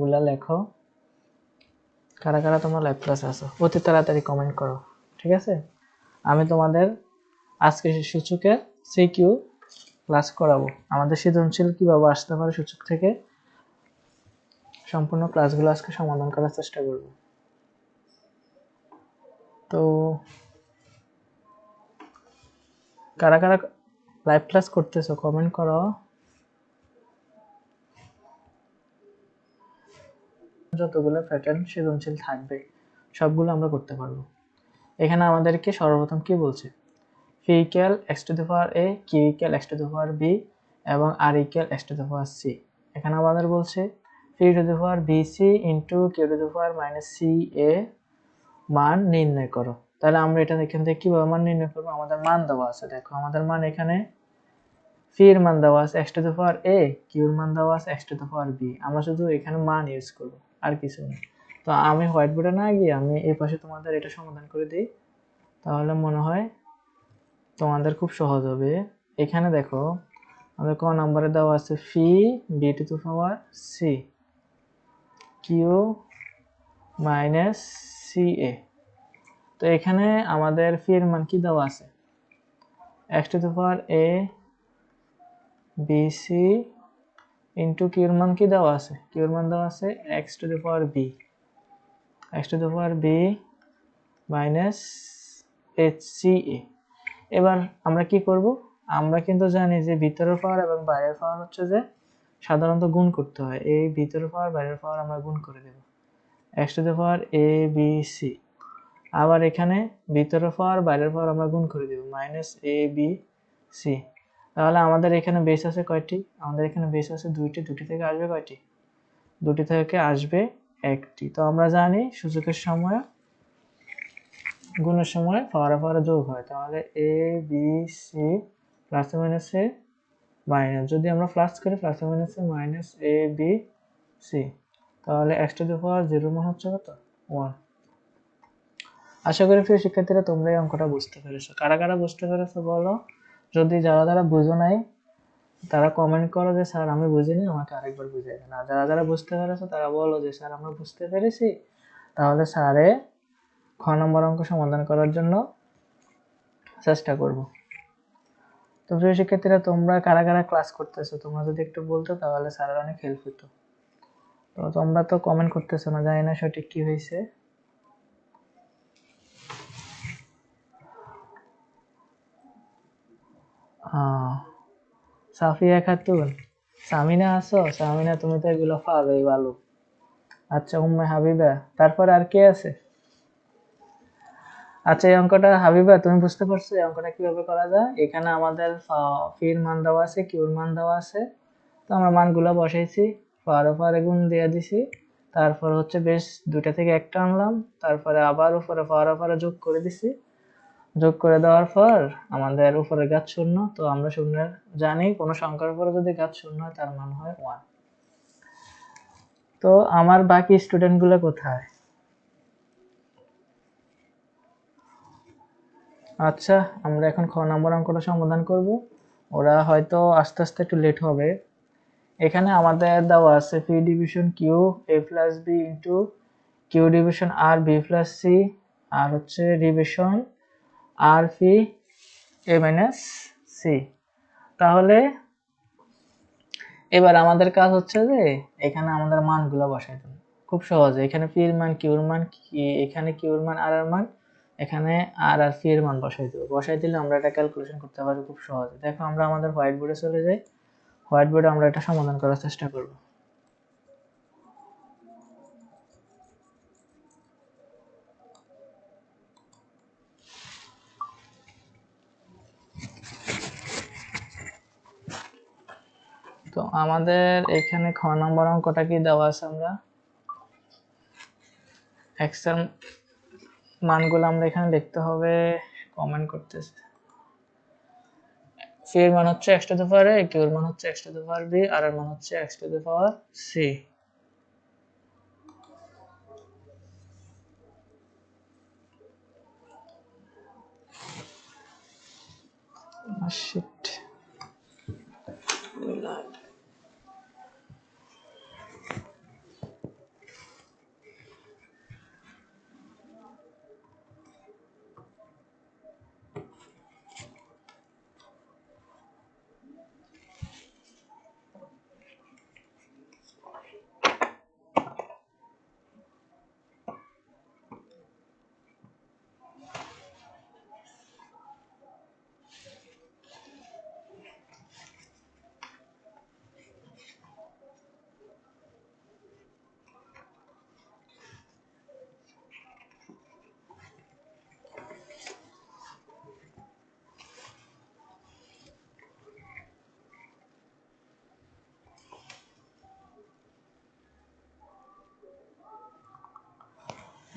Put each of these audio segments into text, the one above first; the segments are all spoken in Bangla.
ওগুলা লেখো। কারা কারা তোমরা লাইভ ক্লাসে আছো অতি তাড়াতাড়ি কমেন্ট করো, ঠিক আছে? আমি তোমাদের আজকে সূচকের সিকিউ ক্লাস করাবো। আমাদের সৃজনশীল কিভাবে আসতে পারে সূচক থেকে সম্পূর্ণ ক্লাসগুলো আজকে সমাধান করার চেষ্টা করব। তো কারা কারা লাইভ ক্লাস করতেছো কমেন্ট করো। যতগুলো প্যাটার্ন সৃজনশীল থাকবে সবগুলো আমরা করতে পারবো। এখানে আমাদেরকে সর্বপ্রথম কি বলছে, P equal X to the power A, Q equal X to the power B এবং R equal X to the power C. এখানে আমাদের বলছে P to the power B C into Q to the power minus C A মান নির্ণয় করো। তাহলে আমরা এটা এখান থেকে কিভাবে মান নির্ণয় করবো? আমাদের মান দেওয়া আছে, দেখো আমাদের মান এখানে পি এর মান দেওয়া আছে x to the power A, Q এর মান দেওয়া আছে x to the power b. আমরা শুধু এখানে মান ইউজ করব, আর কিছু না। তো আমি হোয়াইট বোর্ডে না গিয়ে আমি এই পাশে তোমাদের এটা সমাধান করে দিই, তাহলে মনে হয় তোমাদের খুব সহজ হবে। এখানে দেখো আমাদের ক নম্বরে দেওয়া আছে P B to the power C Q minus C A. তো এখানে আমাদের ফি এর মান কি দেওয়া আছে, x to the power A B C into Q এর মান কি দেওয়া আছে, কিউ এর মান দেওয়া আছে x to the power B, X to the power B minus H C A. এবার আমরা কি করব, আমরা কিন্তু জানি যে ভিতরের পাওয়ার এবং বাইরের পাওয়ার হচ্ছে যে সাধারণত গুণ করতে হয়। এই ভিতরের পাওয়ার বাইরের পাওয়ার আমরা গুণ করে দেব, X to the power A B C. আবার এখানে ভিতরের পাওয়ার বাইরের পাওয়ার আমরা গুণ করে দেব, মাইনাস এ বি সি। তাহলে আমাদের এখানে বেস আছে কয়টি, আমাদের এখানে বেস আছে দুইটি, দুটি থেকে আসবে কয়টি, দুটি থেকে আসবে একটি। তো আমরা জানি সূচকের সময় গুণের সময় পাওয়ারে পাওয়ারে যোগ হয়, তাহলে এ বি সি প্লাস মাইনাসে মাইনাস, যদি আমরা প্লাস করি প্লাস মাইনাসে মাইনাস এ বি সি, তাহলে এক্স টু দি পাওয়ার 0 মান হচ্ছে কত, 1। আশা করি প্রিয় শিক্ষার্থীরা তোমরা এই অঙ্কটা বুঝতে পেরেছো। কারা কারা বুঝতে পেরেছো বলো, যদি যারা যারা বুঝো নাই তারা কমেন্ট করো যে স্যার আমি বুঝিনি, আমাকে আরেকবার বুঝিয়ে দেন। আর যারা যারা বুঝতে পেরেছো তারা বলো যে স্যার আমরা বুঝতে পেরেছি, তাহলে স্যারে খ নম্বর অঙ্ক সমাধান করার জন্য চেষ্টা করব। তো প্রিয় শিক্ষার্থীরা তোমরা কারা কারা ক্লাস করতেছো তোমরা যদি একটু বলতো তাহলে স্যারের অনেক হেল্প হতো। তো তোমরা তো কমেন্ট করতেছো না, জানি না সঠিক কি হয়েছে। সাফিয়া খাতুন, সামিনা আছো? সামিনা তুমি তো এগুলো পারোই ভালো। আচ্ছা উম্মে হাবিবা, তারপর আর কে আছে? আচ্ছা এই অঙ্কটা হাবিবা তুমি বুঝতে পারছো এই অঙ্কটা কিভাবে করা যায়? এখানে আমাদের ফির মান দেওয়া আছে, কিউর মান দেওয়া আছে, তো আমরা মানগুলো বসাইছি, পারে গুণ দিয়ে দিছি, তারপর হচ্ছে বেশ দুইটা থেকে একটা আনলাম, তারপরে আবার উপরে পারে যোগ করে দিছি, যোগ করে দেওয়ার পর আমাদের উপরে ঘাত শূন্য। তো আমরা শূন্যের জানি কোনো সংখ্যার উপরে যদি ঘাত শূন্য হয় তার মান হয় 1। তো আমার বাকি স্টুডেন্ট গুলো কোথায়? আচ্ছা আমরা এখন খ নম্বর অঙ্কটা সমাধান করব, ওরা হয়তো আস্তে আস্তে একটু লেট হবে। এখানে আমাদের দেওয়া আছে P division Q A plus B into Q division R B plus C, আর হচ্ছে division R P A minus C. তাহলে এবার আমাদের কাজ হচ্ছে যে এখানে আমাদের মানগুলো বসাই দেব খুব সহজে। এখানে পি এর মান কিউর মান, এখানে কিউর মান আর এর মান, এখানে আর আর পি এর মান বসাই দেবো। বসাই দিলে আমরা এটা ক্যালকুলেশন করতে পারবো খুব সহজে। দেখো আমরা আমাদের হোয়াইট বোর্ডে চলে যাই, হোয়াইট বোর্ডে আমরা এটা সমাধান করার চেষ্টা করব। তো আমাদের এখানে খ নম্বর অঙ্কটা কি দেওয়া আছে, আমরা এক্স এর মানগুলো আমরা এখানে লিখতে হবে, কমেন্ট করতেছে। সি এর মান হচ্ছে X to the power A, Q এর মান হচ্ছে X to the power B, R এর মান হচ্ছে X to the power C. শিট,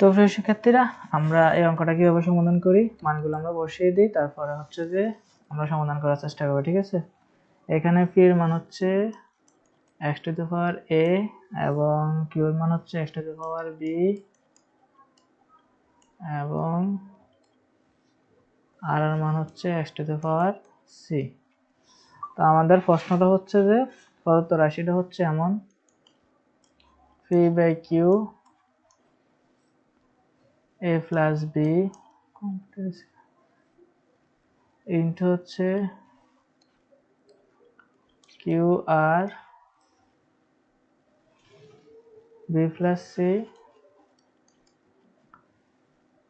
তো প্রিয় শিক্ষার্থীরা, আমরা এই অঙ্কটা কিভাবে সমাধান করি, মানগুলো আমরা বসিয়ে দিই, তারপরে হচ্ছে যে আমরা সমাধান করার চেষ্টা করব। ঠিক আছে, এখানে পি এর মান হচ্ছে x to the power a এবং কিউ এর মান হচ্ছে x to the power b এবং আর এর মান হচ্ছে x to the power c। তো আমাদের প্রশ্নটা হচ্ছে যে প্রদত্ত রাশিটা হচ্ছে এমন p by q a plus b into হচ্ছে কিউ আর b প্লাস c,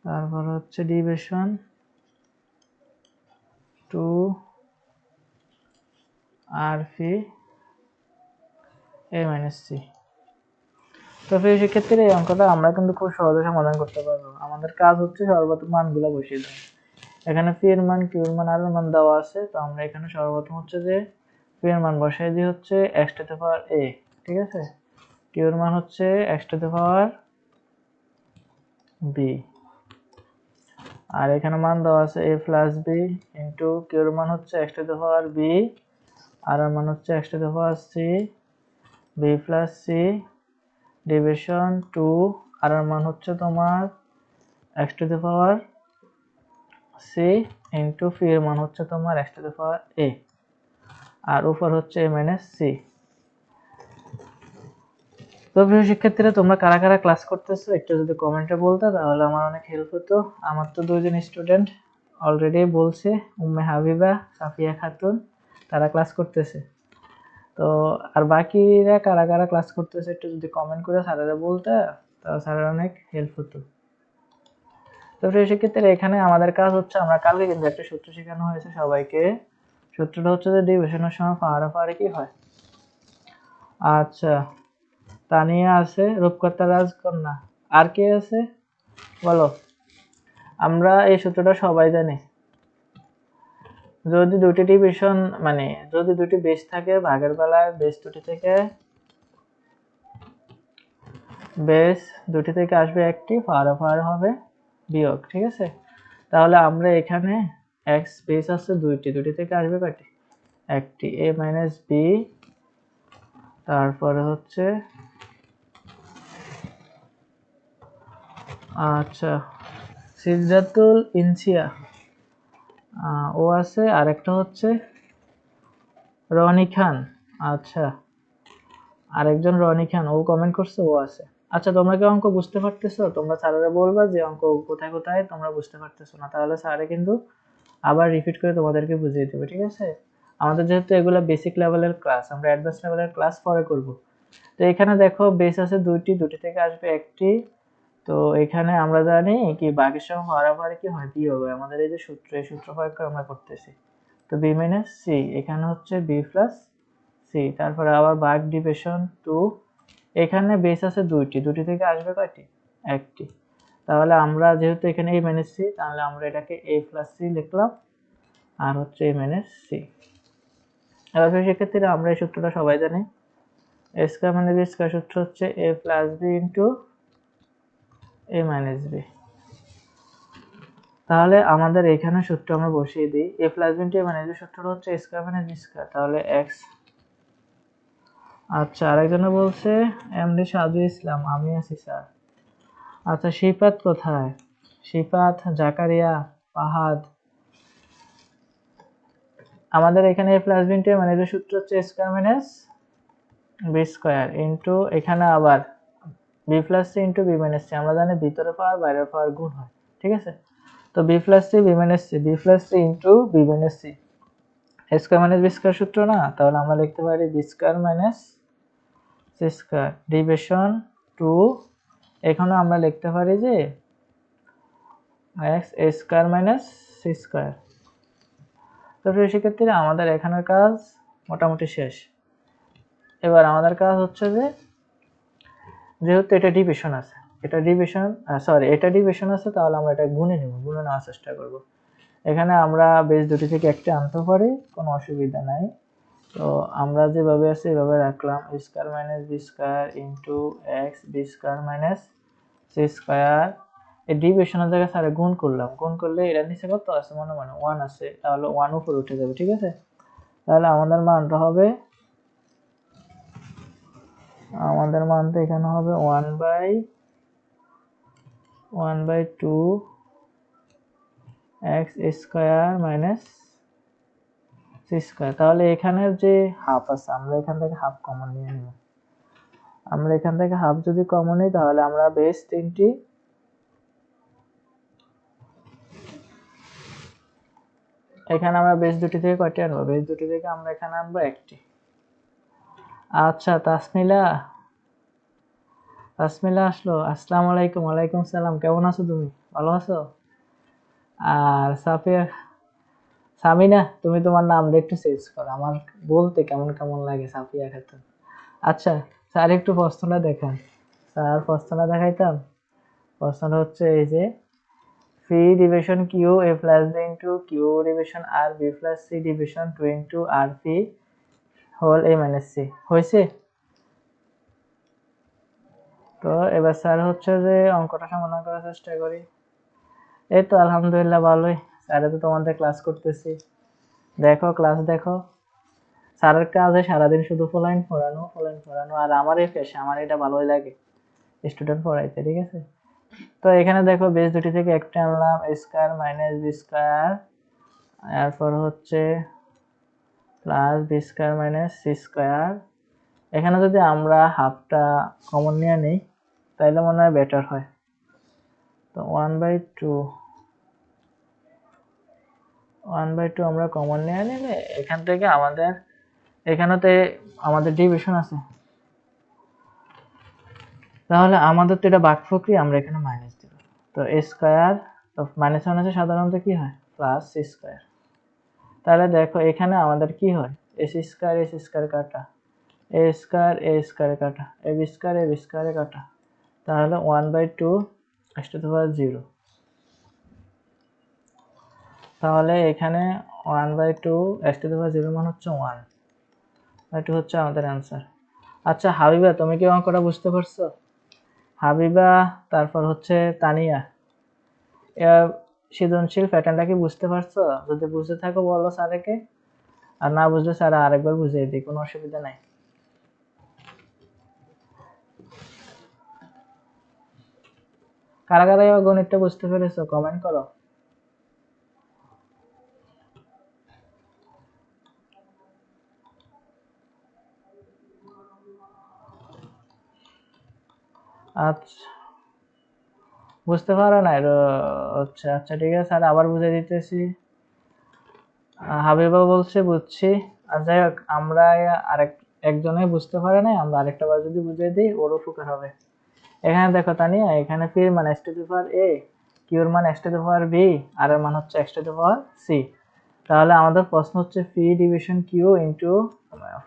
তারপর হচ্ছে ডিভিশন 2 আর পি a মাইনাস c। তো প্রিয় শিক্ষার্থীরা, এই অঙ্কটা আমরা কিন্তু খুব সহজে সমাধান করতে পারবো। আমাদের কাজ হচ্ছে সর্বপ্রথম মানগুলো বসিয়ে দেওয়া। এখানে পি এর মান, কিউ এর মান, আর এর মান দেওয়া আছে। তো আমরা এখানে সর্বপ্রথম হচ্ছে যে পি এর মান বসাই দিই হচ্ছে x to the power a। ঠিক আছে, কিউ এর মান হচ্ছে x to the power b, আর এখানে মান দেওয়া আছে a plus b into Q এর মান হচ্ছে x to the power b, আর এর মান হচ্ছে x to the power c, b plus c division 2, আর এর মান হচ্ছে তোমার x to the power c into p এর মান হচ্ছে তোমার x to the power a, আর উপর হচ্ছে a মাইনাস c। তো প্রিয় শিক্ষার্থীরা, তোমরা কারা কারা ক্লাস করতেছো একটু যদি কমেন্টে বলতে, তাহলে আমার অনেক হেল্প হতো। আমার তো দুইজন স্টুডেন্ট অলরেডি বলছে, উম্মে হাবিবা, সাফিয়া খাতুন, তারা ক্লাস করতেছে। তো আর বাকিরা কারা কারা ক্লাস করতেছে একটু যদি কমেন্ট করে স্যারেরা বলতে, তাহলে স্যারের অনেক হেল্প হতো। তো প্রিয় শিক্ষার্থীরা, এখানে আমাদের কাজ হচ্ছে, আমরা কালকে কিন্তু একটা সূত্র শেখানো হয়েছে সবাইকে। সূত্রটা হচ্ছে যে ডিভিশনের সময় পাহাড়ে কি হয়। আচ্ছা, তানিয়া আছে, রূপকর্তা রাজকন্যা, আর কে আছে বলো। আমরা এই সূত্রটা সবাই জানি। যদি দুটি ডিভিশন মানে যদি দুটি বেস থাকে, ভাগের বেলায় বেস দুটি থেকে আসবে একটি, পাহাড়ে হবে বিয়োগ। ঠিক আছে, তাহলে আমরা এখানে x বেস আছে দুটি থেকে আসবে কয়টি, একটি, a মাইনাস b, তারপরে হচ্ছে আচ্ছা সিদ্ধাতুল ইনসিয়া ও আছে, আর একটা হচ্ছে রনি খান। আচ্ছা, আরেকজন রনি খান, ও কমেন্ট করছে, ও আছে। আচ্ছা, তোমরা কি অঙ্ক বুঝতে পারতেছো? তোমরা স্যারেরা বলবা যে অঙ্ক কোথায় কোথায় তোমরা বুঝতে পারতেছো না, তাহলে স্যারে কিন্তু আবার রিপিট করে তোমাদেরকে বুঝিয়ে দেবে। ঠিক আছে, আমাদের যেহেতু এগুলো বেসিক লেভেলের ক্লাস, আমরা অ্যাডভান্স লেভেলের ক্লাস পরে করব। তো এখানে দেখো বেস আছে দুটি থেকে আসবে একটি। তো এখানে আমরা জানি কি বাকির সঙ্গে পাহাড়ে কি হয়, বিয়োগ হয়। আমাদের এই যে সূত্র, এই সূত্র প্রয়োগ করে আমরা করতেছি। তো বি মাইনাস সি, এখানে হচ্ছে বি প্লাস সি, তারপরে আবার ভাগ ডিভিশন 2, এখানে বেস আছে দুটি থেকে আসবে কয়টি, একটি। তাহলে আমরা যেহেতু এখানে a মাইনাস সি, তাহলে আমরা এটাকে a প্লাস সি লিখলাম, আর হচ্ছে a মাইনাস সি। এবার সেক্ষেত্রে আমরা এই সূত্রটা সবাই জানি, a square minus b square সূত্র হচ্ছে a plus b into a minus b। তাহলে আমাদের এখানে সূত্র আমরা বসিয়ে দিই, a plus b into a minus b সূত্রটা হচ্ছে a square minus b square, তাহলে x। আচ্ছা, আরেকজনে বলছে এমডি সাজু ইসলাম, আমি আছি স্যার। আচ্ছা, শিপাত কোথায়, শিপাত, জাকারিয়া, ফাহাদ। আমাদের এখানে a plus b into a minus b সূত্র হচ্ছে a square minus b square into এখানে আবার b plus c into b minus c। আমরা জানি ভিতরে পাওয়ার বাইরের পাওয়ার গুণ হয়। ঠিক আছে, তো b plus c b minus c, b plus c into b minus c, a square minus b square সূত্র না, তাহলে আমরা লিখতে পারি b square minus c square division 2, এখানে আমরা লিখতে পারি যে x a square minus c square. তো সেক্ষেত্রে আমাদের এখানের কাজ মোটামুটি শেষ। এবার আমাদের কাজ হচ্ছে যে যেহেতু এটা ডিভিশন আছে, এটা ডিভিশন আছে, তাহলে আমরা এটা গুণে নেওয়ার চেষ্টা করব। এখানে আমরা বেস দুটি থেকে একটা আনতে পারি, কোনো অসুবিধা নাই। তো আমরা যেভাবে আছে এভাবে রাখলাম, a square minus b square into x b square minus c square, এই ডিভিশনের জায়গায় স্যার গুণ করলাম, গুণ করলে এর নিচে কত আছে মনে মনে 1 আছে, তাহলে 1 উপরে উঠে যাবে, ঠিক আছে। তাহলে আমাদের মানটা হবে, আমাদের মানটা এখানে হবে 1/2 x square minus c square. তাহলে এখানের যে হাফ আছে আমরা এখান থেকে হাফ কমন নিয়ে নিব। আমরা এখান থেকে হাফ যদি কমন নিই তাহলে আমরা বেস 3টি, এখানে আমরা বেস দুটি থেকে কয়টি আনবো, বেস দুটি থেকে আমরা এখানে আনবো একটি। আচ্ছা তাসমিলা, তাসমিলা আসলো, আসসালামু আলাইকুম। ওয়ালাইকুম সালাম, কেমন আছো তুমি, ভালো আছো? আর সাফিয়া, সামিনা, তুমি তোমার নামটা একটু চেঞ্জ করো, আমার বলতে কেমন কেমন লাগে সাফিয়া খাতুন। আচ্ছা স্যার একটু প্রশ্নটা দেখান, স্যার প্রশ্নটা দেখাইতাম। প্রশ্নটা হচ্ছে এই যে P division Q A plus B into Q division R B plus C division 2 into R P whole A minus C হয়েছে। তো এবার স্যার হচ্ছে যে অঙ্কটা সমাধান করার চেষ্টা করি। এই তো আলহামদুলিল্লাহ ভালোই, স্যারে তো তোমাদের ক্লাস করতেছি, দেখো ক্লাস দেখো। স্যারের কাজে সারাদিন শুধু ফলাইন পড়ানো ফলাইন পড়ানো, আর আমার এই পেশা, আমার এটা ভালোই লাগে স্টুডেন্ট পড়াইতে, ঠিক আছে। তো এখানে দেখো বেস দুটি থেকে একটা আনলাম, a square minus b square, এরপর হচ্ছে plus B square minus c square. এখানে যদি আমরা হাফটা কমন নিয়ে নিই তাহলে মনে হয় বেটার হয়। তো 1/2 আমরা কমন নিয়ে নিলে এখান থেকে আমাদের এখানেতে আমাদের ডিভিশন আছে, তাহলে আমাদের তো এটা ভাগফলক্রিয়া, আমরা এখানে মাইনাস দিব। তো এ স্কয়ার, তো মাইনাস মাইনাসে সাধারণত কি হয়, প্লাস সি স্কয়ার। তাহলে দেখো এখানে আমাদের কি হয়, এস স্কয়ার কাটা, এ স্কয়ার কাটা, এ বি স্কয়ার কাটা, তাহলে 1/2 x টু দি পাওয়ার 0। তাহলে এখানে 1/2 x টু দি পাওয়ার 0 মান হচ্ছে 1, এটা হচ্ছে আমাদের অ্যান্সার। আচ্ছা হাবিবা, তুমি কি অঙ্কটা বুঝতে পারছো? হাবিবা, তারপর হচ্ছে তানিয়া, সৃজনশীল প্যাটার্নটা কি বুঝতে পারছো? যদি বুঝতে থাকো বলো স্যারকে, আর না বুঝলে স্যার আরেকবার বুঝিয়ে দিই, কোনো অসুবিধা নাই। কারা কারা এবার গণিতটা বুঝতে পেরেছো কমেন্ট করো। আচ্ছা বুঝতে পারো না, আচ্ছা আচ্ছা ঠিক আছে স্যার আবার বুঝিয়ে দিতেছি। হাবিবা বলছে বুঝছি। আর যাই হোক, আমরা আরেক একজনে বুঝতে পারে নাই, আমরা আরেকটা বার যদি বুঝিয়ে দিই ওরও উপকার হবে। এখানে দেখো তানিয়া, এখানে পি এর মান x to the power a, q এর মান x to the power b, আর এর মান হচ্ছে x to the power c। তাহলে আমাদের প্রশ্ন হচ্ছে P division q into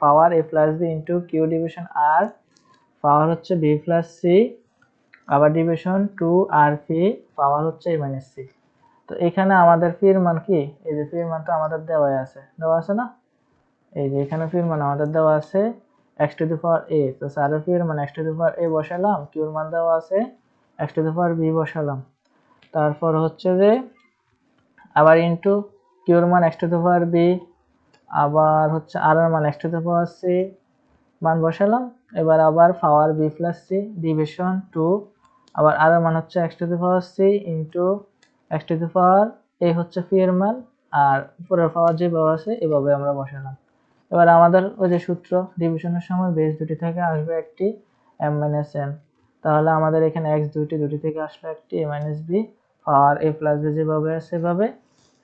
power a plus b into q division r পাওয়ার হচ্ছে b প্লাস c, আবার ডিভিশন 2 আর পি পাওয়ার হচ্ছে a মাইনাস c। তো এখানে আমাদের পি এর মান কি, এই যে পি এর মান তো আমাদের দেওয়া আছে না, এই যে এখানে পি এর মান আমাদের দেওয়া আছে x to the power a, তো স্যারের পি এর মান x to the power a বসালাম, q এর মান দেওয়া আছে x to the power b বসালাম, তারপর হচ্ছে যে আবার ইনটু q এর মান x to the power b, আবার হচ্ছে r এর মান x to the power c মান বসালাম, এবার আবার পাওয়ার b প্লাস c ডিভিশন 2, আবার r এর মান হচ্ছে x to the power c into x to the power a হচ্ছে পি এর মান, আর উপরের পাওয়ার যেভাবে আছে এভাবে আমরা বসালাম। এবার আমাদের ওই যে সূত্র, ডিভিশনের সময় বেস দুটি থেকে আসবে একটি m মাইনাস n, তাহলে আমাদের এখানে x দুটি থেকে আসলো একটি a মাইনাস b, আর a প্লাস b যেভাবে আছে সেভাবে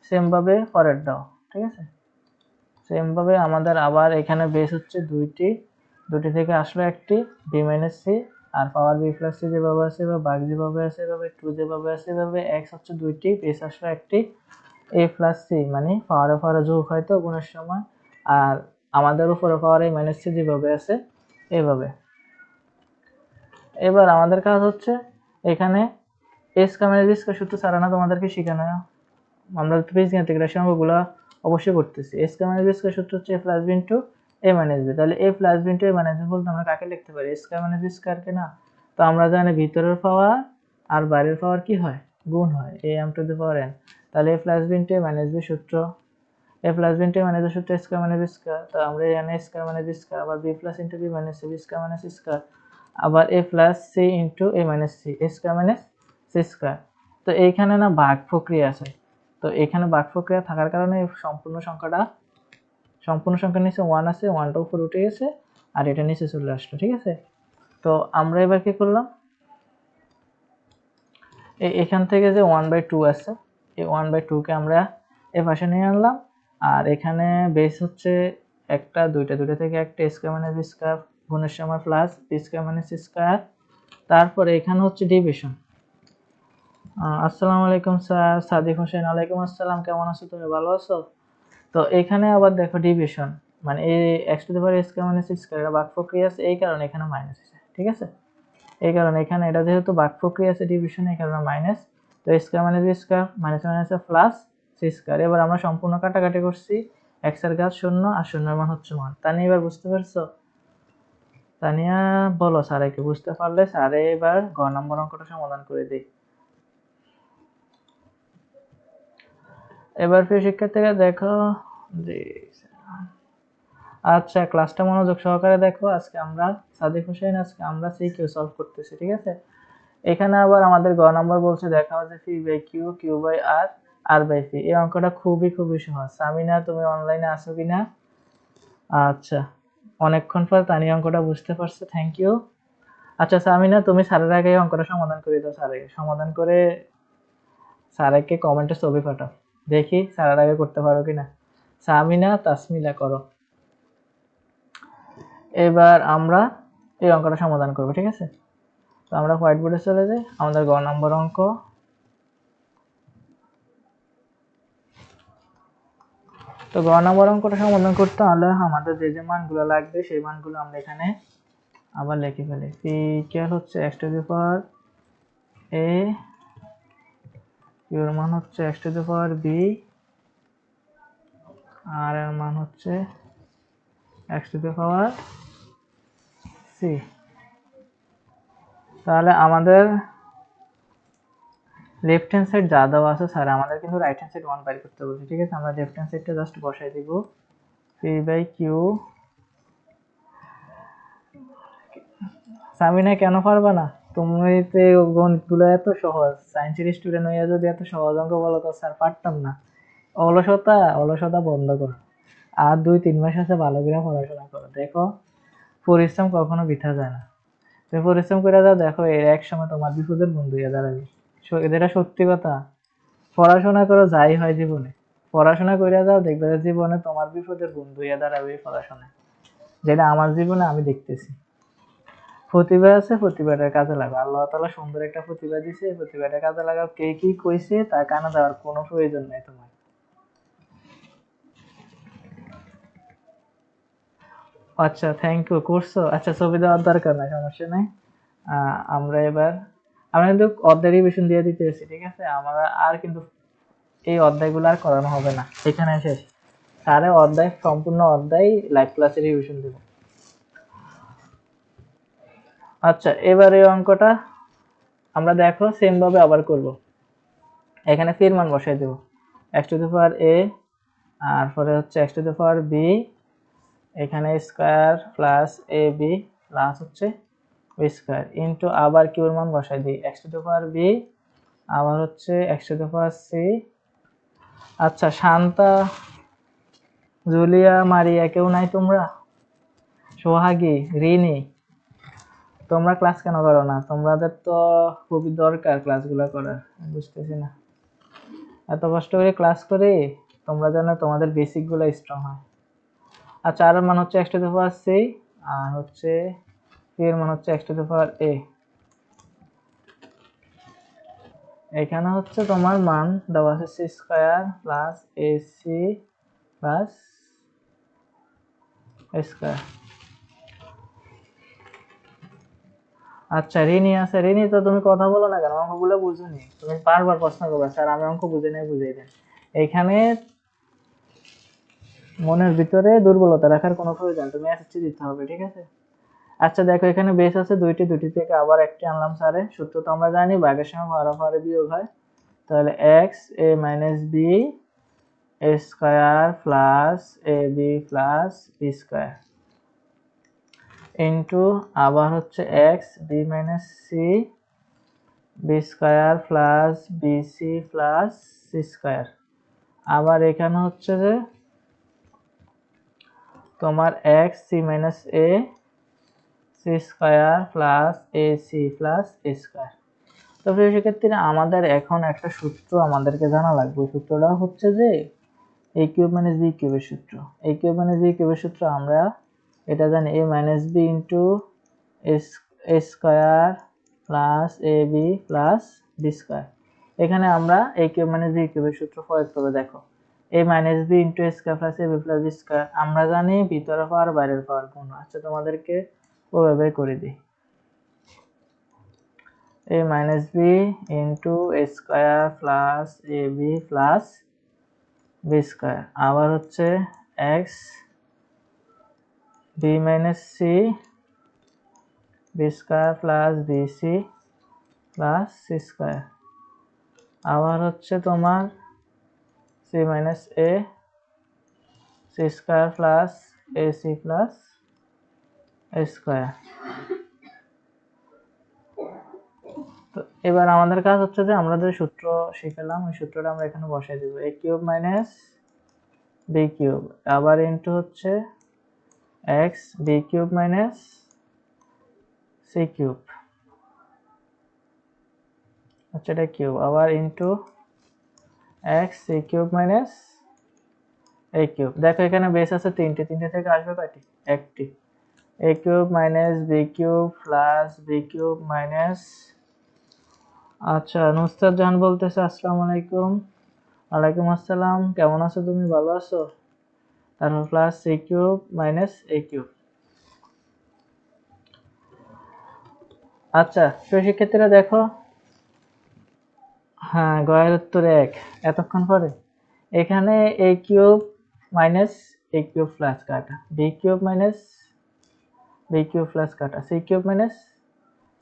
সেম ভাবে পরের দাও, ঠিক আছে। সেম ভাবে আমাদের আবার এখানে বেস হচ্ছে দুটি থেকে আসলো একটি b মাইনাস c, আর পাওয়ার b প্লাস c যেভাবে আছে বা ভাগ যেভাবে আছে এভাবে 2 যেভাবে আছে এভাবে x হচ্ছে দুইটি, বেস আসলো একটি a প্লাস c, মানে পাওয়ারে যোগ হয় তো গুণের সময়, আর আমাদের উপরে পাওয়ার a মাইনাস c যেভাবে আছে এভাবে। এবার আমাদের কাজ হচ্ছে এখানে এস কামের রিস্কের সূত্র ছাড়া না তোমাদেরকে শেখানো, আমরা বীজগাণিতিক রাশি অঙ্কগুলো অবশ্যই করতেছি। এস কামের রিস্কের সূত্র হচ্ছে a plus b into a minus b, তাহলে a plus b into a minus b বলতে আমরা কাকে লিখতে পারি, এস কামের স্কয়ারকে না। তো আমরা জানি ভিতরের পাওয়ার আর বাইরের পাওয়ার কি হয়, গুণ হয়, a m two the power n। তাহলে a plus b into a minus b সূত্র, a plus b into a minus b সূত্র স্কয়ার মানে b স্কয়ার, তো আমরা a n স্কয়ার মানে b স্কয়ার, আবার b plus into b minus c b square মানে c স্কয়ার, আবার a plus c into a minus c a square মানে c স্কয়ার। তো এইখানে না ভাগ প্রক্রিয়া আছে, তো এখানে ভাগ প্রক্রিয়া থাকার কারণে সম্পূর্ণ সংখ্যা নিচে 1 আছে, 1টা উপরে উঠে গেছে আর এটা নিচে চলে আসলো, ঠিক আছে। তো আমরা এবার কি করলাম, এখান থেকে যে 1/2 আছে, এই 1/2 কে আমরা এই পাশে নিয়ে আনলাম, আর এখানে বেস হচ্ছে একটা, দুইটা থেকে একটা, স্কয়ার মানে বি স্কয়ার গুণের সময় প্লাস বি স্কয়ার মানে সি স্কয়ার। তারপরে এখানে হচ্ছে ডিভিশন। আসসালামু আলাইকুম স্যার, সাদিক হোসেন। ওয়ালাইকুম আসসালাম, কেমন আছো তুমি, ভালো আছো? তো এখানে আবার দেখো ডিভিশন, মানে এই x to the power square মানে সি স্কয়ার, এটা ভাগ প্রক্রিয়া আছে, এই কারণে এখানে মাইনাস আছে, ঠিক আছে। এই কারণে এখানে এটা যেহেতু ভাগ প্রক্রিয়া আছে ডিভিশন, এই কারণে মাইনাস, তো স্কয়ার মানে b square minus minus plus C square. এবার আমরা সম্পূর্ণ কাটাকাটি করছি, x এর ঘাত 0 আর 0 এর মান হচ্ছে 1। তানিয়া এবার বুঝতে পারছো? তানিয়া বলো স্যারকে, বুঝতে পারলে স্যারে এবার গ নম্বর অঙ্কটা সমাধান করে দেই। এবার প্রিয় শিক্ষার্থীরা দেখো জি, আচ্ছা ক্লাসটা মনোযোগ সহকারে দেখো। আজকে আমরা সাদিক হোসেন, আজকে আমরা সিকিউ সলভ করতেছি, ঠিক আছে। এখানে আবার আমাদের গ নাম্বার বলছে দেখাও যে p by q, q by r, r by p. এই অঙ্কটা খুবই সহজ। সামিনা তুমি অনলাইনে আছো কিনা? আচ্ছা, অনেকক্ষণ পর তানি অঙ্কটা বুঝতে পারছো, থ্যাংক ইউ। আচ্ছা সামিনা, তুমি স্যারের আগে অঙ্কটা সমাধান করে দাও, স্যারে সমাধান করে স্যারকে কমেন্টে ছবি পাঠাও, দেখি স্যারের আগে করতে পারো কিনা। সামিনা তাসমিলা করো। এবার আমরা এই অঙ্কটা সমাধান করবো, ঠিক আছে। তো আমরা হোয়াইট বোর্ডে চলে যাই, আমাদের গ নম্বর অঙ্ক। তো গ নম্বর অঙ্কটা সমাধান করতে হলে আমাদের যে মানগুলো লাগবে সেই মানগুলো আমরা এখানে আবার লিখে ফেলি। পি ইকুয়াল হচ্ছে x to the power a, q এর মান হচ্ছে x to the power b, আর এর মান হচ্ছে x to the power c। তাহলে আমাদের লেফট হ্যান্ড সাইড যা দেওয়া আছে স্যার, আমাদের কিন্তু রাইট হ্যান্ড সাইড 1 বাইর করতে বলছে, ঠিক আছে। আমরা লেফট হ্যান্ড সাইডটা জাস্ট বসাই দিব, p বাই কিউ। সামিনা কেন পারবা না তুমি? তো গণিতগুলো এত সহজ, সায়েন্সের স্টুডেন্ট হইয়া যদি এত সহজ অঙ্ক বলো তো স্যার পারতাম না। অলসতা বন্ধ করো, আর 2-3 মাস আছে ভালো করে পড়াশোনা করো, দেখো পরিশ্রম কখনো বৃথা যায় না। তুমি পরিশ্রম করে যাও, দেখো এর এক সময় তোমার বিপদের বন্ধু হয়ে দাঁড়াবে। যেটা সত্যি কথা, পড়াশোনা করো যাই হয় জীবনে, পড়াশোনা করে যাও, দেখবে যে জীবনে তোমার বিপদের বন্ধু হয়ে দাঁড়াবে এই পড়াশোনায়, যেটা আমার জীবনে আমি দেখতেছি। প্রতিভা আছে, প্রতিভাটা কাজে লাগাও, আল্লাহ তাআলা সুন্দর একটা প্রতিভা দিছে, এই প্রতিভাটা কাজে লাগাও। কে কি কইছে তার কানে দেওয়ার কোনো প্রয়োজন নাই তোমার। আচ্ছা থ্যাংক ইউ, করছো? আচ্ছা ছবি দেওয়ার দরকার নাই, সমস্যা নাই। আমরা কিন্তু অধ্যায় রিভিশন দিয়ে দিতেছি, ঠিক আছে। আমরা আর কিন্তু এই অধ্যায়গুলো আর করানো হবে না, এখানে শেষ। স্যারে অধ্যায়, সম্পূর্ণ অধ্যায় লাইভ ক্লাসে রিভিশন দেব। আচ্ছা এবার এই অঙ্কটা আমরা দেখো সেম ভাবে আবার করব। এখানে ফির মান বসাই দেব, x to the power a, আর পরে হচ্ছে x to the power b, এখানে square plus A B plus হচ্ছে বি স্কয়ার ইন্টু আবার কিউর মান বসাই দিই, x to the power b, আবার হচ্ছে x to the power c। আচ্ছা শান্তা, জুলিয়া, মারিয়া কেউ নাই তোমরা? সোহাগী, রিনি, তোমরা ক্লাস কেন করো না? তোমাদের তো খুবই দরকার ক্লাসগুলো করার, বুঝতেছি না। এত কষ্ট করে ক্লাস করে তোমরা যেন তোমাদের বেসিক গুলো স্ট্রং হয়। আচ্ছা আর এর মান হচ্ছে x to the power c, আর হচ্ছে এর মান হচ্ছে x to the power a। এখানে হচ্ছে তোমার মান দেওয়া আছে c square plus ac plus square. আচ্ছা রিনি আছে, রিনি তো তুমি কথা বলো না কেন? অঙ্কগুলো বুঝুনি, তুমি বারবার প্রশ্ন করবে স্যার আমি অঙ্ক বুঝি নাই, বুঝিয়ে দেন। এখানে মনের ভিতরে দুর্বলতা রাখার কোনো প্রয়োজন, তুমি এসএসসি দিতে হবে, ঠিক আছে। আচ্ছা দেখো এখানে বেস আছে দুইটি, দুইটি থেকে আবার একটি আনলাম স্যারে। সূত্র তো আমরা জানি ভাগের সময় ভাড়া বিয়োগ হয়। তাহলে X A minus B A square plus A B plus B square into আবার হচ্ছে X B minus C B square plus B C plus C square. আবার এখানে হচ্ছে যে তোমার X C minus A C square plus A C plus A square. তো সেক্ষেত্রে আমাদের এখন একটা সূত্র আমাদেরকে জানা লাগবে। সূত্রটা হচ্ছে যে এ কিউব মাইনাস বি কিউবের সূত্র। এ কিউব মাইনাস বি কিউবের সূত্র আমরা এটা জানি এ minus B into A square plus A B plus B square. এখানে আমরা এ কিউব মাইনাস বি কিউবের সূত্র প্রয়োগ করে দেখো এ minus B into A square plus A B plus B square আমরা জানি ভিতরের পাওয়ার বাইরের পাওয়ার গুণ। আচ্ছা তোমাদেরকে ওভাবে করে দিই a minus b into a square plus ab plus b square আবার হচ্ছে x b minus c b square plus bc plus c square আবার হচ্ছে তোমার c minus a c square plus ac plus a square। তো এবার আমাদের কাজ হচ্ছে যে আমরা যে সূত্র শিখলাম ওই সূত্রটা আমরা এখানে বসাই দেব a cube minus b cube আবার ইনটু হচ্ছে x b cube minus c cube. আচ্ছা এটা কিউব আবার into x c cube minus a cube. দেখো এখানে বেস আছে তিনটে, তিনটে থেকে আসবে কয়টি? একটি। a cube minus b cube plus b cube minus. আচ্ছা নুসরাত জাহান বলতেছে আসসালামু আলাইকুম। ওয়ালাইকুম আসসালাম, কেমন আছো তুমি? ভালো আছো? তারপর plus c cube minus a cube. আচ্ছা শিক্ষার্থীরা দেখো, হ্যাঁ গয়ের উত্তর 1 এতক্ষণ পরে। এখানে a cube minus a cube plus কাটা b cube minus b cube plus কাটা c cube minus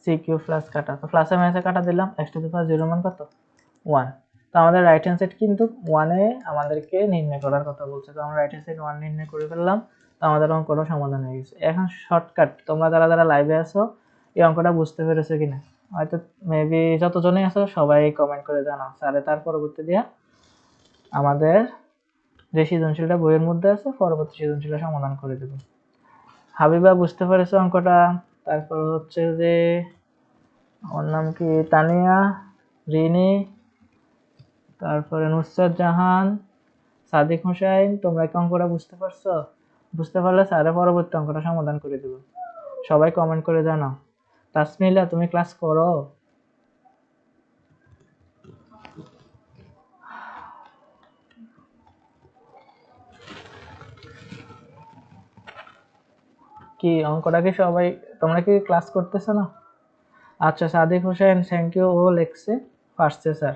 c cube plus কাটা। তো প্লাসে মাইনাসে কাটা দিলাম, x টু দি পাওয়ার 0 মান কত? 1। তো আমাদের রাইট হ্যান্ড সাইড কিন্তু 1 এ আমাদেরকে নির্ণয় করার কথা বলছে। তো আমরা রাইট হ্যান্ড সাইড 1 নির্ণয় করে ফেললাম। তো আমাদের অঙ্কটা সমাধান হয়ে গেছে। এখন শর্টকাট, তোমরা যারা যারা লাইভে আছো এই অঙ্কটা বুঝতে পেরেছো কিনা? হয়তো মেবি যতজনই আছো সবাই কমেন্ট করে জানাও, স্যারে তার পরবর্তী দিয়া আমাদের যে সৃজনশীলটা বইয়ের মধ্যে আছে পরবর্তী সৃজনশীলটা সমাধান করে দেব। হাবিবা বুঝতে পেরেছো অঙ্কটা? তারপর হচ্ছে যে ওর নাম কি তানিয়া, রিনি, তারপরে নুসরাত জাহান, সাদিক হোসেন, তোমরা কি অঙ্কটা বুঝতে পারছো? বুঝতে পারলে স্যারের পরবর্তী অঙ্কটা সমাধান করে দেব। সবাই কমেন্ট করে জানাও। তাসমিলা তুমি ক্লাস করো? কি অঙ্কটা কি সবাই তোমরা কি ক্লাস করতেছো না? আচ্ছা সাদিক হোসেন থ্যাংক ইউ, ও লেখছে পারছে স্যার।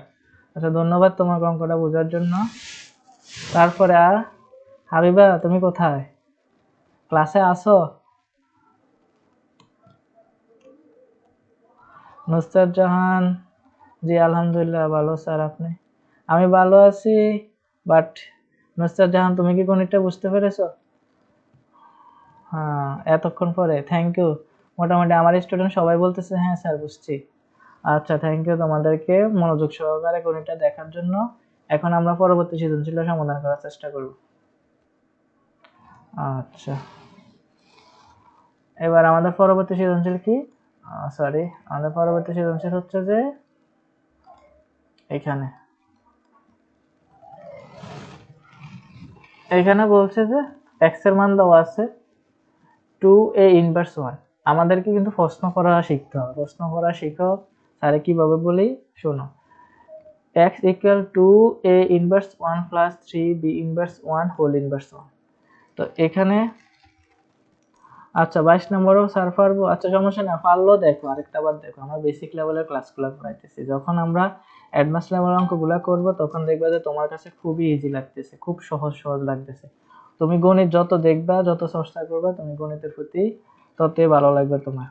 আচ্ছা ধন্যবাদ তোমাকে অঙ্কটা বোঝার জন্য। তারপরে আর হাবিবা তুমি কোথায়? ক্লাসে আসো? নুসরাত জাহান জি আলহামদুলিল্লাহ ভালো স্যার, আপনি? আমি ভালো আছি, বাট নুসরাত জাহান তুমি কি গণিতটা বুঝতে পেরেছো? হ্যাঁ এতক্ষণ পরে, থ্যাংক ইউ। মোটামুটি আমার স্টুডেন্ট সবাই বলতেছে হ্যাঁ স্যার বুঝছি। আচ্ছা থ্যাংক ইউ তোমাদেরকে মনোযোগ সহকারে গণিতটা দেখার জন্য। এখন আমরা পরবর্তী সৃজনশীল সমাধান করার চেষ্টা করব। আচ্ছা এবার আমাদের পরবর্তী সৃজনশীল কি? সরি, আমাদের পরবর্তী সৃজনশীল হচ্ছে যে এখানে এখানে বলছে যে x এর মান দেওয়া আছে 2a ইনভার্স 1। আমাদেরকে কিন্তু প্রশ্ন করা শিখতে হবে। প্রশ্ন করা শিখো, স্যারে কিভাবে বলি শোনো। x equal to a inverse 1 plus 3b inverse 1 whole inverse 1। তো এখানে আচ্ছা 22 নম্বরও স্যার পারবো? আচ্ছা সমস্যা না, পারলেও দেখো আরেকটা বার দেখো, আমরা বেসিক লেভেলের ক্লাসগুলো করাইতেছি। যখন আমরা অ্যাডভান্স লেভেলের অঙ্কগুলো করব তখন দেখবে যে তোমার কাছে খুবই ইজি লাগতেছে, খুব সহজ সহজ লাগতেছে। তুমি গণিত যত দেখবা যত চর্চা করবা তুমি গণিতের প্রতি ততই ভালো লাগবে তোমার।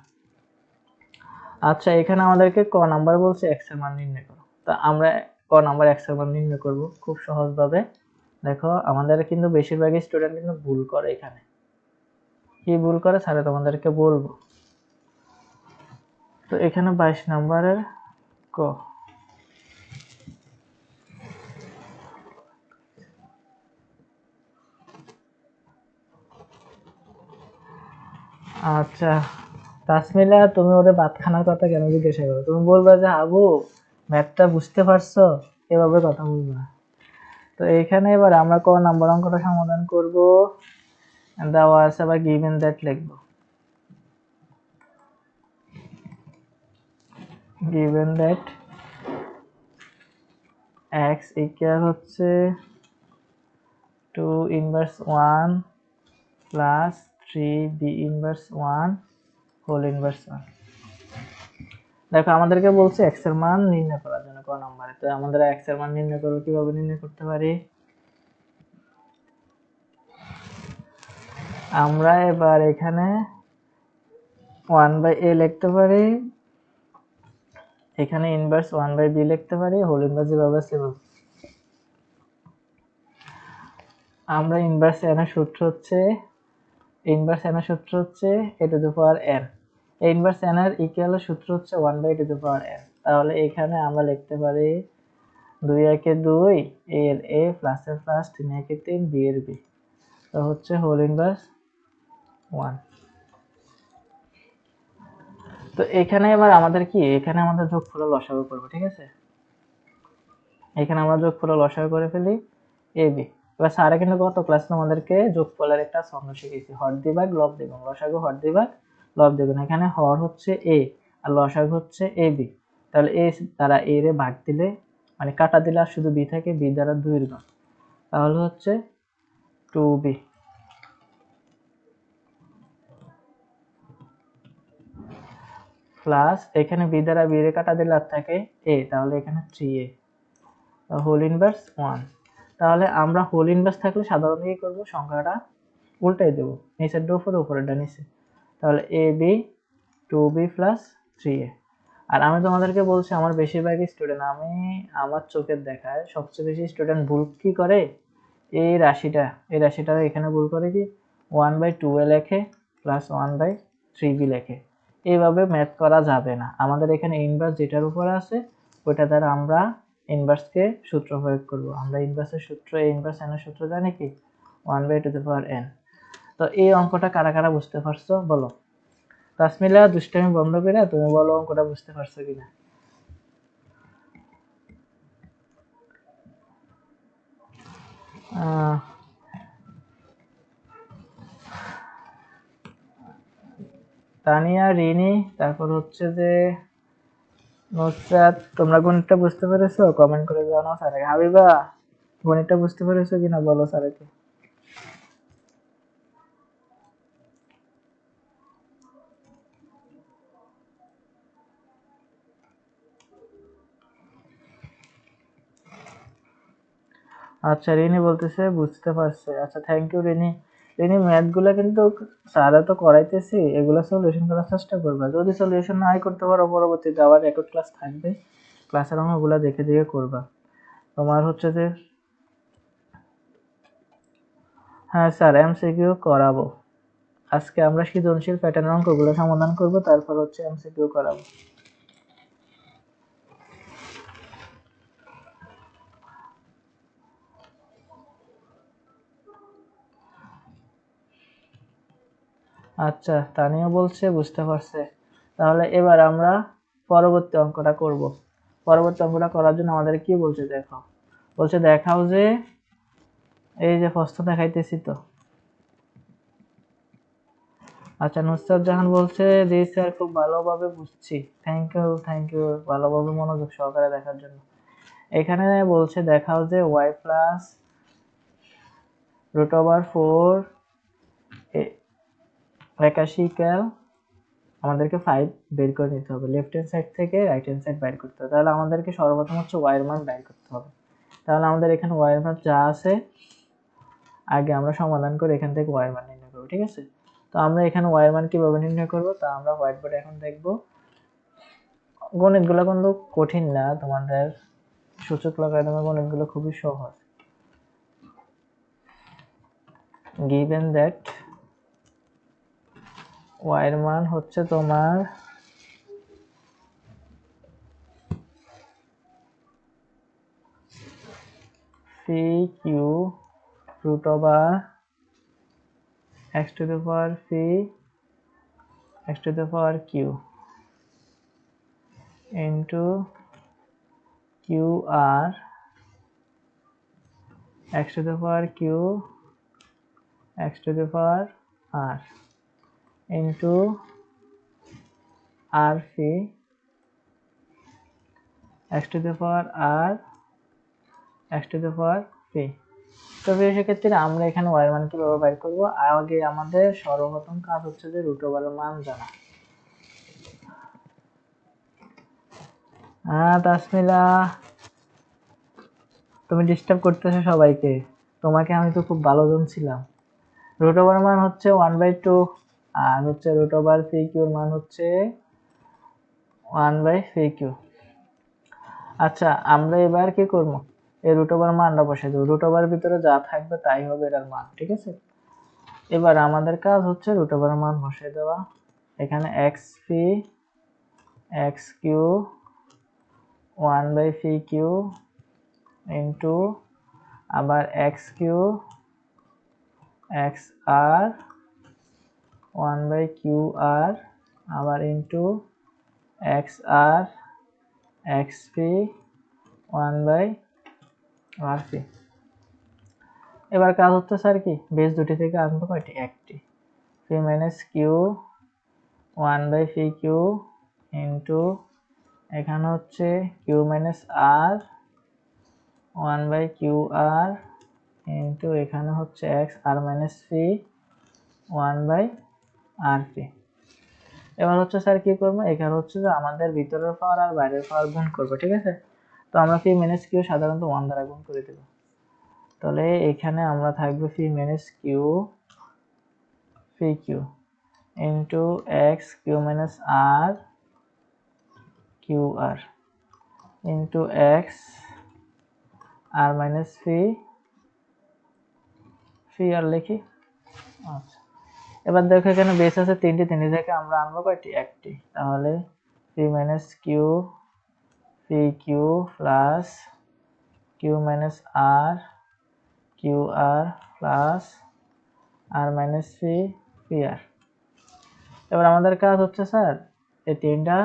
আচ্ছা, এখানে আমাদেরকে ক নাম্বার বলছে x এর মান নির্ণয় করো। তা আমরা ক নাম্বার x এর মান নির্ণয় করব খুব সহজভাবে। দেখো আমাদের কিন্তু বেশিরভাগই স্টুডেন্ট কিন্তু ভুল করে। এখানে কি ভুল করে স্যারে তোমাদেরকে বলবো। তো এখানে 22 নাম্বারের ক। আচ্ছা তাসমিলা, তুমি ওরে ভাত খানার কথা কেন জিজ্ঞাসা করো? তুমি বলবা যে আবু ম্যাথটা বুঝতে পারছো, এভাবে কথা বলবা। তো এইখানে এবার আমরা ক নাম্বার অঙ্কটা সমাধান করব। দেওয়া আছে বা গিভেন দ্যাট লিখবো। গিভেন দ্যাট x ইকুয়াল হচ্ছে 2 inverse 1 plus 3 b inverse 1 whole inverse 1। দেখো আমাদেরকে বলছে x এর মান নির্ণয় করার জন্য ক নম্বরে। তো আমাদের x এর মান নির্ণয় করব, কিভাবে নির্ণয় করতে পারি? আমরা এবার এখানে 1/a লিখতে পারি, এখানে ইনভার্স 1/b লিখতে পারি, হোল ইনভার্স যেভাবে সেভাবে। আমরা ইনভার্স n এর সূত্র হচ্ছে a to the power n। Inverse n এর ইকুয়াল সূত্র হচ্ছে 1/a to the power n। তাহলে এখানে আমরা লিখতে পারি 2 একে 2 a এর a প্লাস এর প্লাস 3 একে 3 b এর b। তো হচ্ছে হোল ইনভার্স 1। তো এখানে এবার আমাদের কি, এখানে আমাদের যোগফল লসাগু করব, ঠিক আছে? এখানে আমরা যোগফল লসাগু করে ফেলি ab। এবার স্যারে কিন্তু গত ক্লাসে আমাদেরকে যোগফলের একটা ছন্দ শিখিয়েছি, হর দিভাগ লব দ্বিগুণ। লসাগু হর দিভাগ লব দ্বিগুণ। এখানে হর হচ্ছে a আর লসাগু হচ্ছে ab। তাহলে a দ্বারা a রে ভাগ দিলে মানে কাটা দিলে আর শুধু b থাকে, b দ্বারা 2 এর গুণ, তাহলে হচ্ছে 2b প্লাস এখানে b দ্বারা b রে কাটা দিলে আর থাকে a, তাহলে এখানে 3a হোল ইনভার্স 1। তাহলে আমরা হোল ইনভার্স থাকলে সাধারণত কি করব, সংখ্যাটা উল্টাই দেব, নিচেরটা উপরে উপরেরটা নিচে। তাহলে ab 2b প্লাস 3a। আর আমি তোমাদেরকে বলছি আমার বেশিরভাগই স্টুডেন্ট, আমি আমার চোখের দেখায় সবচেয়ে বেশি স্টুডেন্ট ভুল কি করে, এই রাশিটা এখানে ভুল করে কি 1/2a লেখে প্লাস 1/3b লেখে। এইভাবে ম্যাথ করা যাবে না। আমাদের এখানে ইনভার্স যেটার উপর আছে ওইটা দ্বারা আমরা ইনভার্সকে সূত্র প্রয়োগ করব। আমরা ইনভার্সের সূত্র, ইনভার্স n এর সূত্র জানি কি 1/2n। তো এই অঙ্কটা কারা কারা বুঝতে পারছো বলো? তাসমিলা দুষ্টামি বন্ধ করে তুমি বলো অঙ্কটা বুঝতে পারছো কিনা। তানিয়া, রিনি, তারপর হচ্ছে যে নুসরাত, তোমরা গণিতটা বুঝতে পেরেছো? কমেন্ট করে জানাও স্যারকে। হাবিবা, গণিতটা বুঝতে পেরেছো কিনা বলো স্যারকে। আচ্ছা রিনি বলতেছে বুঝতে পারছে। আচ্ছা থ্যাংক ইউ রিনি। রিনি ম্যাথগুলো কিন্তু স্যারা তো করাইতেছি, এগুলো সলিউশন করার চেষ্টা করবা। যদি সলিউশন নাই করতে পারো পরবর্তীতে আবার রেকর্ড ক্লাস থাকবে, ক্লাসের অঙ্কগুলো দেখে দেখে করবা। তোমার হচ্ছে যে হ্যাঁ স্যার এমসিকিউ করাবো। আজকে আমরা সৃজনশীল প্যাটার্নের অঙ্কগুলো সমাধান করব, তারপর হচ্ছে এমসিকিউ করাবো। আচ্ছা তানিও বলছে বুঝতে পারছে। তাহলে এবার আমরা পরবর্তী অঙ্কটা করব। পরবর্তী অঙ্কটা করার জন্য আমাদের কি বলছে দেখো, বলছে দেখাও যে এই যে প্রশ্ন দেখাইতেছি তো। আচ্ছা নুসরাত জাহান বলছে জি স্যার খুব ভালোভাবে বুঝছি। থ্যাংক ইউ ভালোভাবে মনোযোগ সহকারে দেখার জন্য। এখানে বলছে দেখাও যে y প্লাস √4 81 ইকুয়াল, আমাদেরকে 5 বের করে নিতে হবে। লেফট হ্যান্ড সাইড থেকে রাইট হ্যান্ড সাইড বের করতে হবে। তাহলে আমাদেরকে সর্বপ্রথম হচ্ছে y এর মান বের করতে হবে। তাহলে আমাদের এখানে y এর মান যা আছে আগে আমরা সমাধান করে এখান থেকে y এর মান নির্ণয় করব, ঠিক আছে? তো আমরা এখানে y এর মান কিভাবে নির্ণয় করব তা আমরা হোয়াইট বোর্ডে এখন দেখব। গণিতগুলো কিন্তু কঠিন না, তোমাদের সূচক লাগায় তোমার গণিতগুলো খুবই সহজ। given that y এর মান হচ্ছে তোমার phi q root over x to the power phi x to the power q into qr x to the power q x to the power r into r phi x to the power r x to the power phi। তো সেক্ষেত্রে আমরা এখানে y এর মান কিভাবে বের করব? আগে আমাদের সর্বপ্রথম কাজ হচ্ছে যে রুট ওভার এর মান জানা। তাসমিলা, তুমি ডিস্টার্ব করতেছো সবাইকে। তোমাকে আমি তো খুব ভালো জন ছিলাম। রুট ওভার মান হচ্ছে 1/2 আর হচ্ছে রুট ওভার পি কিউ এর মান হচ্ছে 1/phi q। আচ্ছা, আমরা এবার কি করব? এই রুট ওভার মানটা বসাই দেব। রুট ওভার ভিতরে যা থাকবে তাই হবে এর মান, ঠিক আছে? এবার আমাদের কাজ হচ্ছে রুট ওভার মান বসাই দেওয়া। এখানে x phi x q 1/phi q into আবার x q x r 1/qr আবার into x r x phi 1/r phi। এবার কাজ হচ্ছে স্যার কি, বেস দুটি থেকে আসবে কয়টি? একটি। phi minus q 1/phi q into এখানে হচ্ছে q minus r 1/qr into এখানে হচ্ছে x r minus phi 1/r phi। এবার হচ্ছে স্যার কি করব? এখানে হচ্ছে যে আমাদের ভিতরের পাওয়ার আর বাইরের পাওয়ার গুণ করব, ঠিক আছে? তো আমরা phi minus q সাধারণত 1 দ্বারা গুণ করে দেব। তাহলে এখানে আমরা থাকবে phi minus q phi q into x q minus r qr into x r minus phi r লিখি। আচ্ছা, এবার দেখো এখানে বেস আছে তিনটি থেকে আমরা আনবো কয়টি? একটি। তাহলে phi minus q phi q plus q minus r qr plus r minus phi r। এবার আমাদের কাজ হচ্ছে স্যার এই তিনটা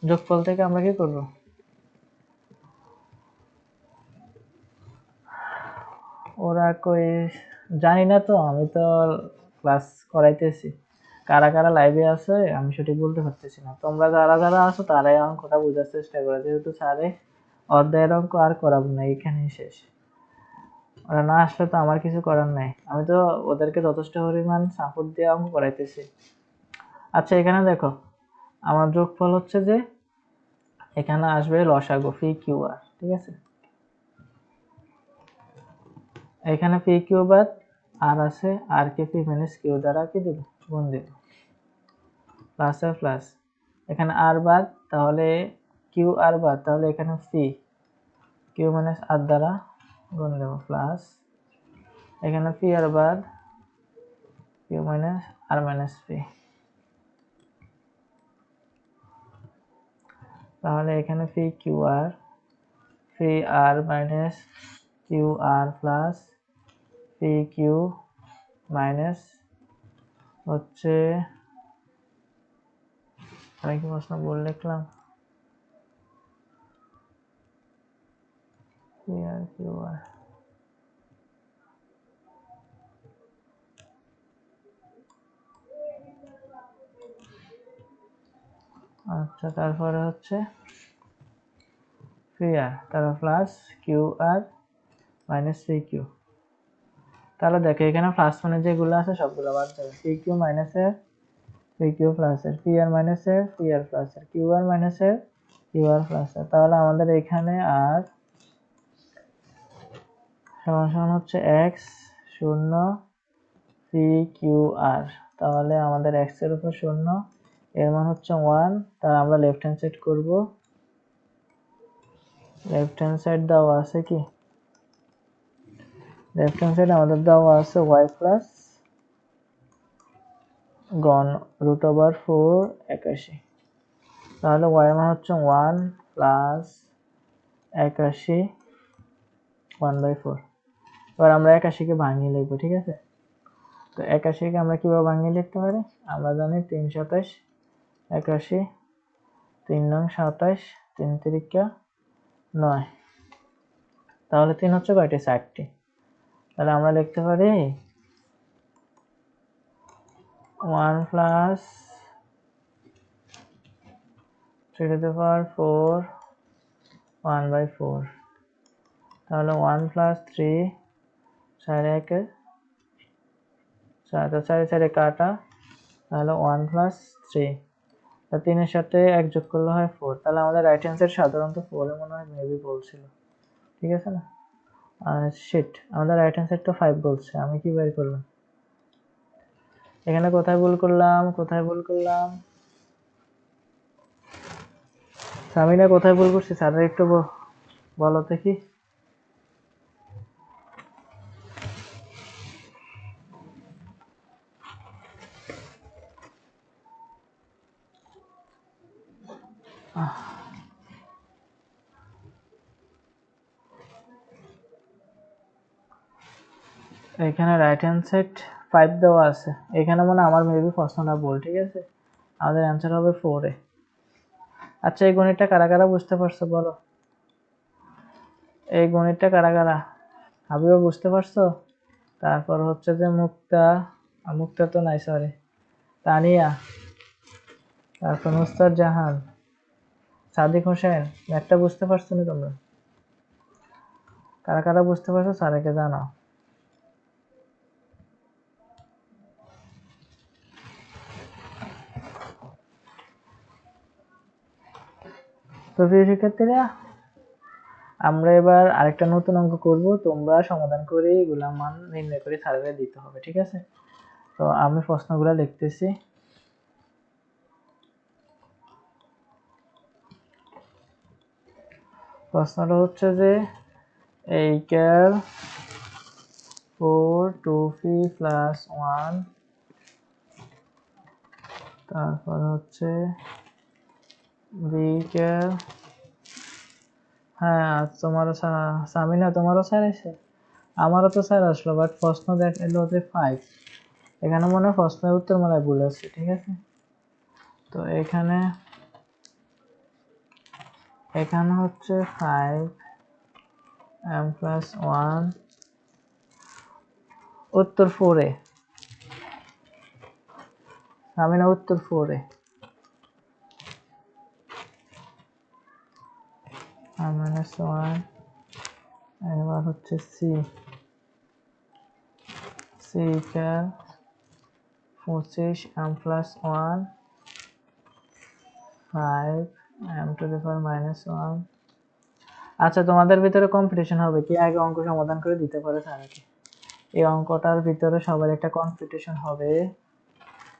যোগফল থেকে আমরা কি করব? ওরা কই জানি না, তো আমি তো ক্লাস করাইতেছি। কারা কারা লাইভে আছে আমি সঠিক বলতে পারতেছি না। তোমরা যারা যারা আছো তারাই অঙ্কটা বোঝার চেষ্টা করো, যেহেতু স্যারে অধ্যায়ের অঙ্ক আর করাবো না, এখানেই শেষ। ওরা না আসলে তো আমার কিছু করার নাই, আমি তো ওদেরকে যথেষ্ট পরিমাণ সাপোর্ট দিয়ে অঙ্ক করাইতেছি। আচ্ছা, এখানে দেখো আমার যোগফল হচ্ছে যে এখানে আসবে লসাগু পি কিউ আর, ঠিক আছে? এখানে পি কিউ বাদ আর আছে, আর কে পি মাইনাস কিউ দ্বারা কি দেব? গুণ দেব। প্লাস আর প্লাস, এখানে আর বাদ, তাহলে কিউ আর বাদ, তাহলে এখানে পি কিউ মাইনাস আর দ্বারা গুণ দেব। প্লাস এখানে পি আর বাদ, কিউ মাইনাস আর মাইনাস পি, তাহলে এখানে P Q R minus Q R plus P Q minus হচ্ছে, আমি কি প্রশ্ন বলে লিখলাম? P R Q R. আচ্ছা, তারপরে হচ্ছে পি আর, তারপর plus Q R minus P Q. তাহলে দেখো এখানে প্লাস মানে যেগুলো আছে সবগুলো বাদ যাবে। পি কিউ মাইনাসের পি কিউ প্লাসের, পি আর মাইনাসের পি আর প্লাসের, কিউ আর মাইনাসের কিউ আর প্লাসের। তাহলে আমাদের এখানে আর সমান সমান হচ্ছে এক্স শূন্য পি কিউ আর তাহলে আমাদের x এর উপর 0, এর মান হচ্ছে 1, তার আমরা লেফট হ্যান্ড সাইড করব। লেফট হ্যান্ড সাইড দেওয়া আছে কি, লেফট হ্যান্ড সাইড আমাদের দেওয়া আছে y প্লাস গণ √4 81, তাহলে y এর মান হচ্ছে 1 প্লাস 81 1/4। এবার আমরা 81 কে ভাঙিয়ে লিখবো, ঠিক আছে। তো 81 কে আমরা কিভাবে ভাঙিয়ে লিখতে পারি, আমরা জানি 3 27 81, 3 নং 27, 3 তিরিকা 9, তাহলে 3 হচ্ছে কয়টি, 4টি। তাহলে আমরা লিখতে পারি 1 প্লাস 3⁴ 1/4, তাহলে 1 প্লাস 3 4 1 4, তো 4 4 কাটা, তাহলে 1 প্লাস 3, তা 3 এর সাথে 1 যোগ করলে হয় 4, তাহলে আমাদের রাইট হ্যান্ড সাইড সাধারণত 4 এ মনে হয় মেবি বলছিল, ঠিক আছে না। আর শিট, আমাদের রাইট হ্যান্ড সাইড তো 5 বলছে, আমি কি বের করলাম এখানে, কোথায় ভুল করলাম সামিনা, কোথায় ভুল করছি স্যার একটু বলো তো কি। এখানে রাইট হ্যান্ড সাইড 5 দেওয়া আছে, এখানে মনে আমার মেবি প্রশ্নটা ভুল, ঠিক আছে। আমাদের অ্যান্সার হবে 4 এ। আচ্ছা, এই গণিতটা কারা কারা বুঝতে পারছো বলো, এই গণিতটা কারা কারা, হাবিবা বুঝতে পারছো? তারপর হচ্ছে যে মুক্তা তো নাই, সরি, তানিয়া, তারপর নুসরাত জাহান, সাদিক হোসেন, ম্যাথটা বুঝতে পারছো না তোমরা? কারা কারা বুঝতে পারছো স্যারকে জানাও। তো প্রিয় শিক্ষার্থীরা, আমরা এবার আরেকটা নতুন অঙ্ক করব, তোমরা সমাধান করে এগুলা মান নির্ণয় করে স্যারকে দিতে হবে, ঠিক আছে। তো আমি প্রশ্নগুলো লিখতেছি। প্রশ্নটা হচ্ছে যে এইকার 4 2p + 1, তারপর হচ্ছে বিকার, হ্যাঁ তোমারও সামিনা, তোমারও স্যার এসে, আমারও তো স্যার আসলো, বাট প্রশ্ন দেখালো যে 5, এখানে মনে হয় প্রশ্নের উত্তর মালায় ভুল আছে, ঠিক আছে। তো এখানে হচ্ছে 5m + 1, উত্তর 4 এ, সামিনা উত্তর 4 এ, -1, এবার হচ্ছে কা 25m + 1, 5m⁻⁻1। আচ্ছা, তোমাদের ভিতরে কম্পিটিশন হবে, কি আগে অঙ্ক সমাধান করে দিতে পারে স্যারকে। এই অঙ্কটার ভিতরে সবার একটা কম্পিটিশন হবে,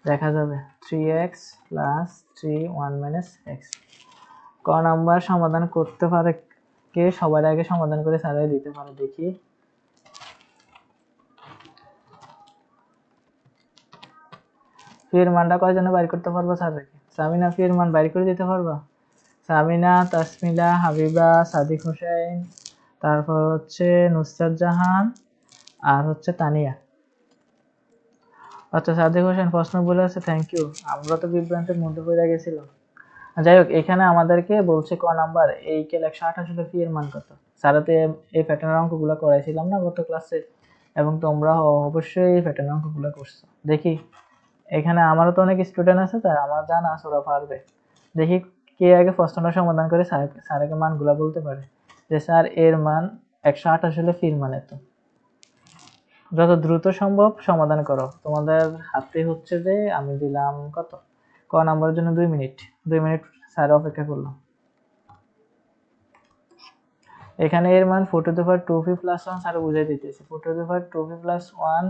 দেখা যাবে 3x + 3 1 - x, ক নাম্বার সমাধান করতে পারে কে সবার আগে সমাধান করে স্যারকে দিতে পারে, দেখি। ফির মানটা কয়জনে বাইর করতে পারবো স্যারকে, সামিনা ফির মান বাইর করে দিতে পারবা? সামিনা, তাসমিলা, হাবিবা, সাদিক হোসেন, তারপর হচ্ছে নুসরাত জাহান, আর হচ্ছে তানিয়া। আচ্ছা, সাদিক হোসেন প্রশ্ন বলে আছে, থ্যাংক ইউ, আমরা তো বিভ্রান্তের মধ্যে পড়ে গেছিলাম। যাই হোক, এখানে আমাদেরকে বলছে ক নাম্বার এই কেল 128 হলে ফি এর মান কত। স্যারাতে এই প্যাটার্নের অঙ্কগুলো করাইছিলাম না গত ক্লাসে, এবং তোমরা অবশ্যই এই প্যাটার্নের অঙ্কগুলো করছো। দেখি, এখানে আমারও তো অনেক স্টুডেন্ট আছে, তাই আমার জানা আছে ওরা পারবে। দেখি কে আগে প্রশ্নটা সমাধান করে স্যারকে মানগুলো বলতে পারে, যে স্যার এর মান 128 হলে ফির মান এত। যত দ্রুত সম্ভব সমাধান করো, তোমাদের হাতে হচ্ছে যে আমি দিলাম কত, ক নাম্বারের জন্য 2 মিনিট, 2 মিনিট স্যার অপেক্ষা করলাম। এখানে এর মান 4⁴ 2p + 1 স্যার বুঝাই দিতেছে, 4⁴ 2p + 1,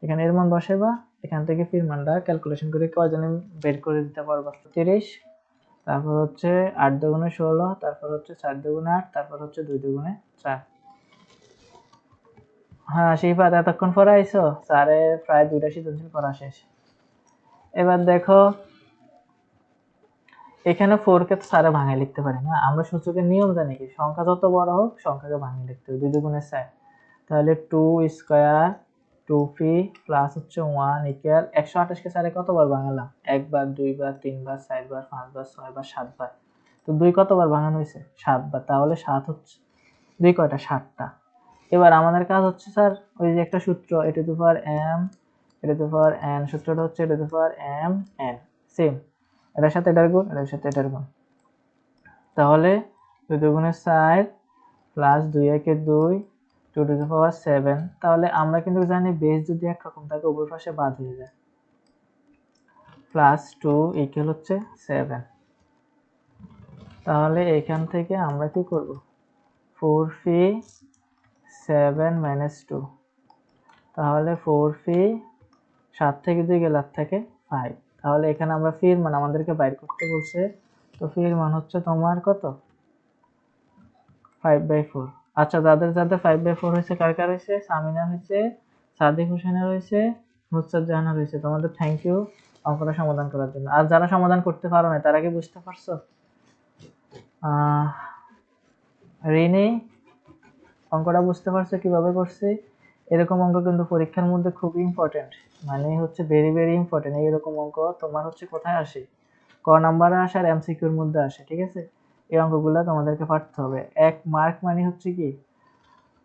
এখানে এর মান বসাইবা, এখান থেকে ফির মানটা ক্যালকুলেশন করে কয়জনে বের করে দিতে পারবো? 30, তারপর হচ্ছে 8 দুগুণে 16, তারপর হচ্ছে 4 দুগুণে 8, তারপর হচ্ছে 2 দুগুণে 4। হ্যাঁ শিফাত, এতক্ষণ পরে আইছো? স্যারে প্রায় 2টা সৃজনশীল করা শেষ। এবার দেখো এখানে 4 কে তো স্যারে ভাঙায় লিখতে পারি না, আমরা সূচকের নিয়ম জানি কি, সংখ্যা যত বড় হোক সংখ্যাকে ভাঙিয়ে লিখতে হবে। 2 দুগুণে 4, তাহলে 2 স্কয়ার 2p প্লাস হচ্ছে 1 ইকুয়াল 128 কে স্যারে কতবার ভাঙালাম? 1 বার, 2 বার, 3 বার, 4 বার, 5 বার, 6 বার, 7 বার। তো 2 কতবার ভাঙানো হয়েছে? 7 বার। তাহলে 7 হচ্ছে 2 কয়টা? 7টা। এবার আমাদের কাজ হচ্ছে স্যার ওই যে একটা সূত্র a two the power m, a two the power n, সূত্রটা হচ্ছে a two the power m n, same এটার সাথে এটার গুণ, এটার সাথে এটার গুণ। তাহলে 2 দুগুণে 4 প্লাস 2 একে 2, 2 টু দি পাওয়ার 7। তাহলে আমরা কিন্তু জানি বেস যদি একরকম থাকে উভয় পাশে বাদ হয়ে যায়। প্লাস 2 ইকুয়াল হচ্ছে 7। তাহলে এখান থেকে আমরা কি করব? 4p 7 মাইনাস 2, তাহলে 4p 7 থেকে 2 গেলে 8 থেকে 5। তাহলে এখানে আমরা ফির মান আমাদেরকে বাইর করতে বলছে, তো ফির মান হচ্ছে তোমার কত? 5/4। আচ্ছা, যাদের যাদের 5/4 হয়েছে, কার কার হয়েছে? সামিনা হয়েছে, সাদিক হোসেনের হয়েছে, নুসরাত জাহানের হয়েছে। তোমাদের থ্যাংক ইউ অঙ্কটা সমাধান করার জন্য। আর যারা সমাধান করতে পারো না তারা কি বুঝতে পারছো? রিনি অঙ্কটা বুঝতে পারছো কিভাবে করছি? এরকম অঙ্ক কিন্তু পরীক্ষার মধ্যে খুবই ইম্পর্টেন্ট, মানে হচ্ছে ভেরি ভেরি ইম্পর্টেন্ট। এইরকম অঙ্ক তোমার হচ্ছে কোথায় আসে? ক নাম্বারে আসে আর এমসিকিউর মধ্যে আসে, ঠিক আছে? এই অঙ্কগুলো তোমাদেরকে পারতে হবে। 1 মার্ক মানে হচ্ছে কি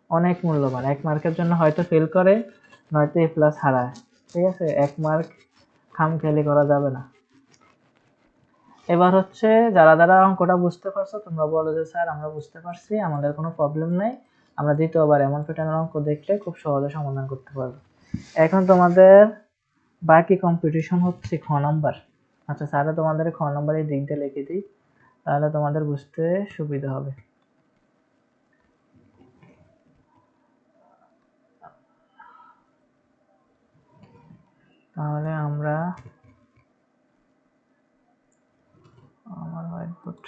অনেক মূল্যবান। 1 মার্কের জন্য হয়তো ফেল করে, নয়তো এ প্লাস হারায়, ঠিক আছে? 1 মার্ক খামখেয়ালি করা যাবে না। এবার হচ্ছে যারা যারা অঙ্কটা বুঝতে পারছো তোমরা বলো যে স্যার আমরা বুঝতে পারছি, আমাদের কোনো প্রবলেম নাই, আমরা দ্বিতীয়বার এমন প্যাটার্নের অঙ্ক দেখলে খুব সহজে সমাধান করতে পারবো। এখন তোমাদের বাকি কম্পিটিশন হচ্ছে খ নাম্বার। আচ্ছা স্যারে তোমাদের খ নাম্বারের দিক দিয়ে লিখে দিই, তাহলে তোমাদের বুঝতে সুবিধা হবে। তাহলে আমরা আমার হোয়াইটবোর্ড,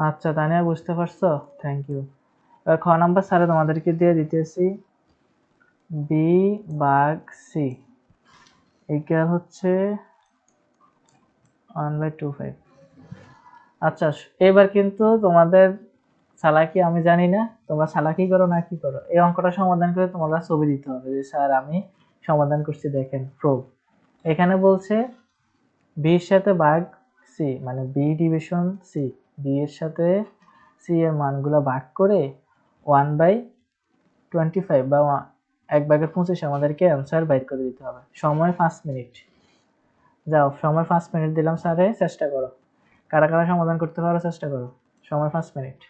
আচ্ছা তানিয়া বুঝতে পারছো? Thank you. এবার খ নাম্বার স্যারে তোমাদেরকে দিয়ে দিতেছি বি ভাগ সি ইকুয়াল হচ্ছে 1/25। আচ্ছা এবার কিন্তু তোমাদের চালাকি আমি জানি না, তোমরা চালাকি করো না কি করো, এই অঙ্কটা সমাধান করে তোমরা ছবি দিতে হবে যে স্যার আমি সমাধান করছি, দেখেন প্রুফ। এখানে বলছে বি এর সাথে ভাগ সি, মানে বি ডিভিশন সি, বি এর সাথে সি এর মানগুলো ভাগ করে 1/25 বা 1/25 আমাদেরকে অ্যান্সার বাইর করে দিতে হবে। সময় 5 মিনিট। যাও সময় 5 মিনিট দিলাম স্যারে, চেষ্টা করো। কারা কারা সমাধান করতে পারো চেষ্টা করো। সময় 5 মিনিট।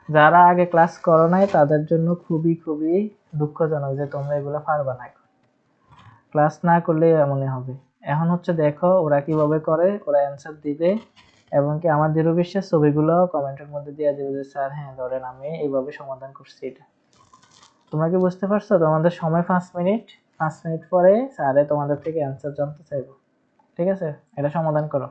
যারা আগে ক্লাস করো নাই তাদের জন্য খুবই খুবই দুঃখজনক যে তোমরা এগুলো পারবা না। ক্লাস না করলে এমনই হবে। এখন হচ্ছে দেখো ওরা কিভাবে করে, ওরা অ্যান্সার দিবে এবং কি আমার দৃঢ় বিশ্বাস ছবিগুলো কমেন্টের মধ্যে দিয়ে দেবে যে স্যার হ্যাঁ ধরেন আমি এইভাবে সমাধান করছি এটা। তোমরা কি বুঝতে পারছো? তোমাদের সময় 5 মিনিট, 5 মিনিট পরে স্যারে তোমাদের থেকে অ্যান্সার জানতে চাইবো, ঠিক আছে? এটা সমাধান করো।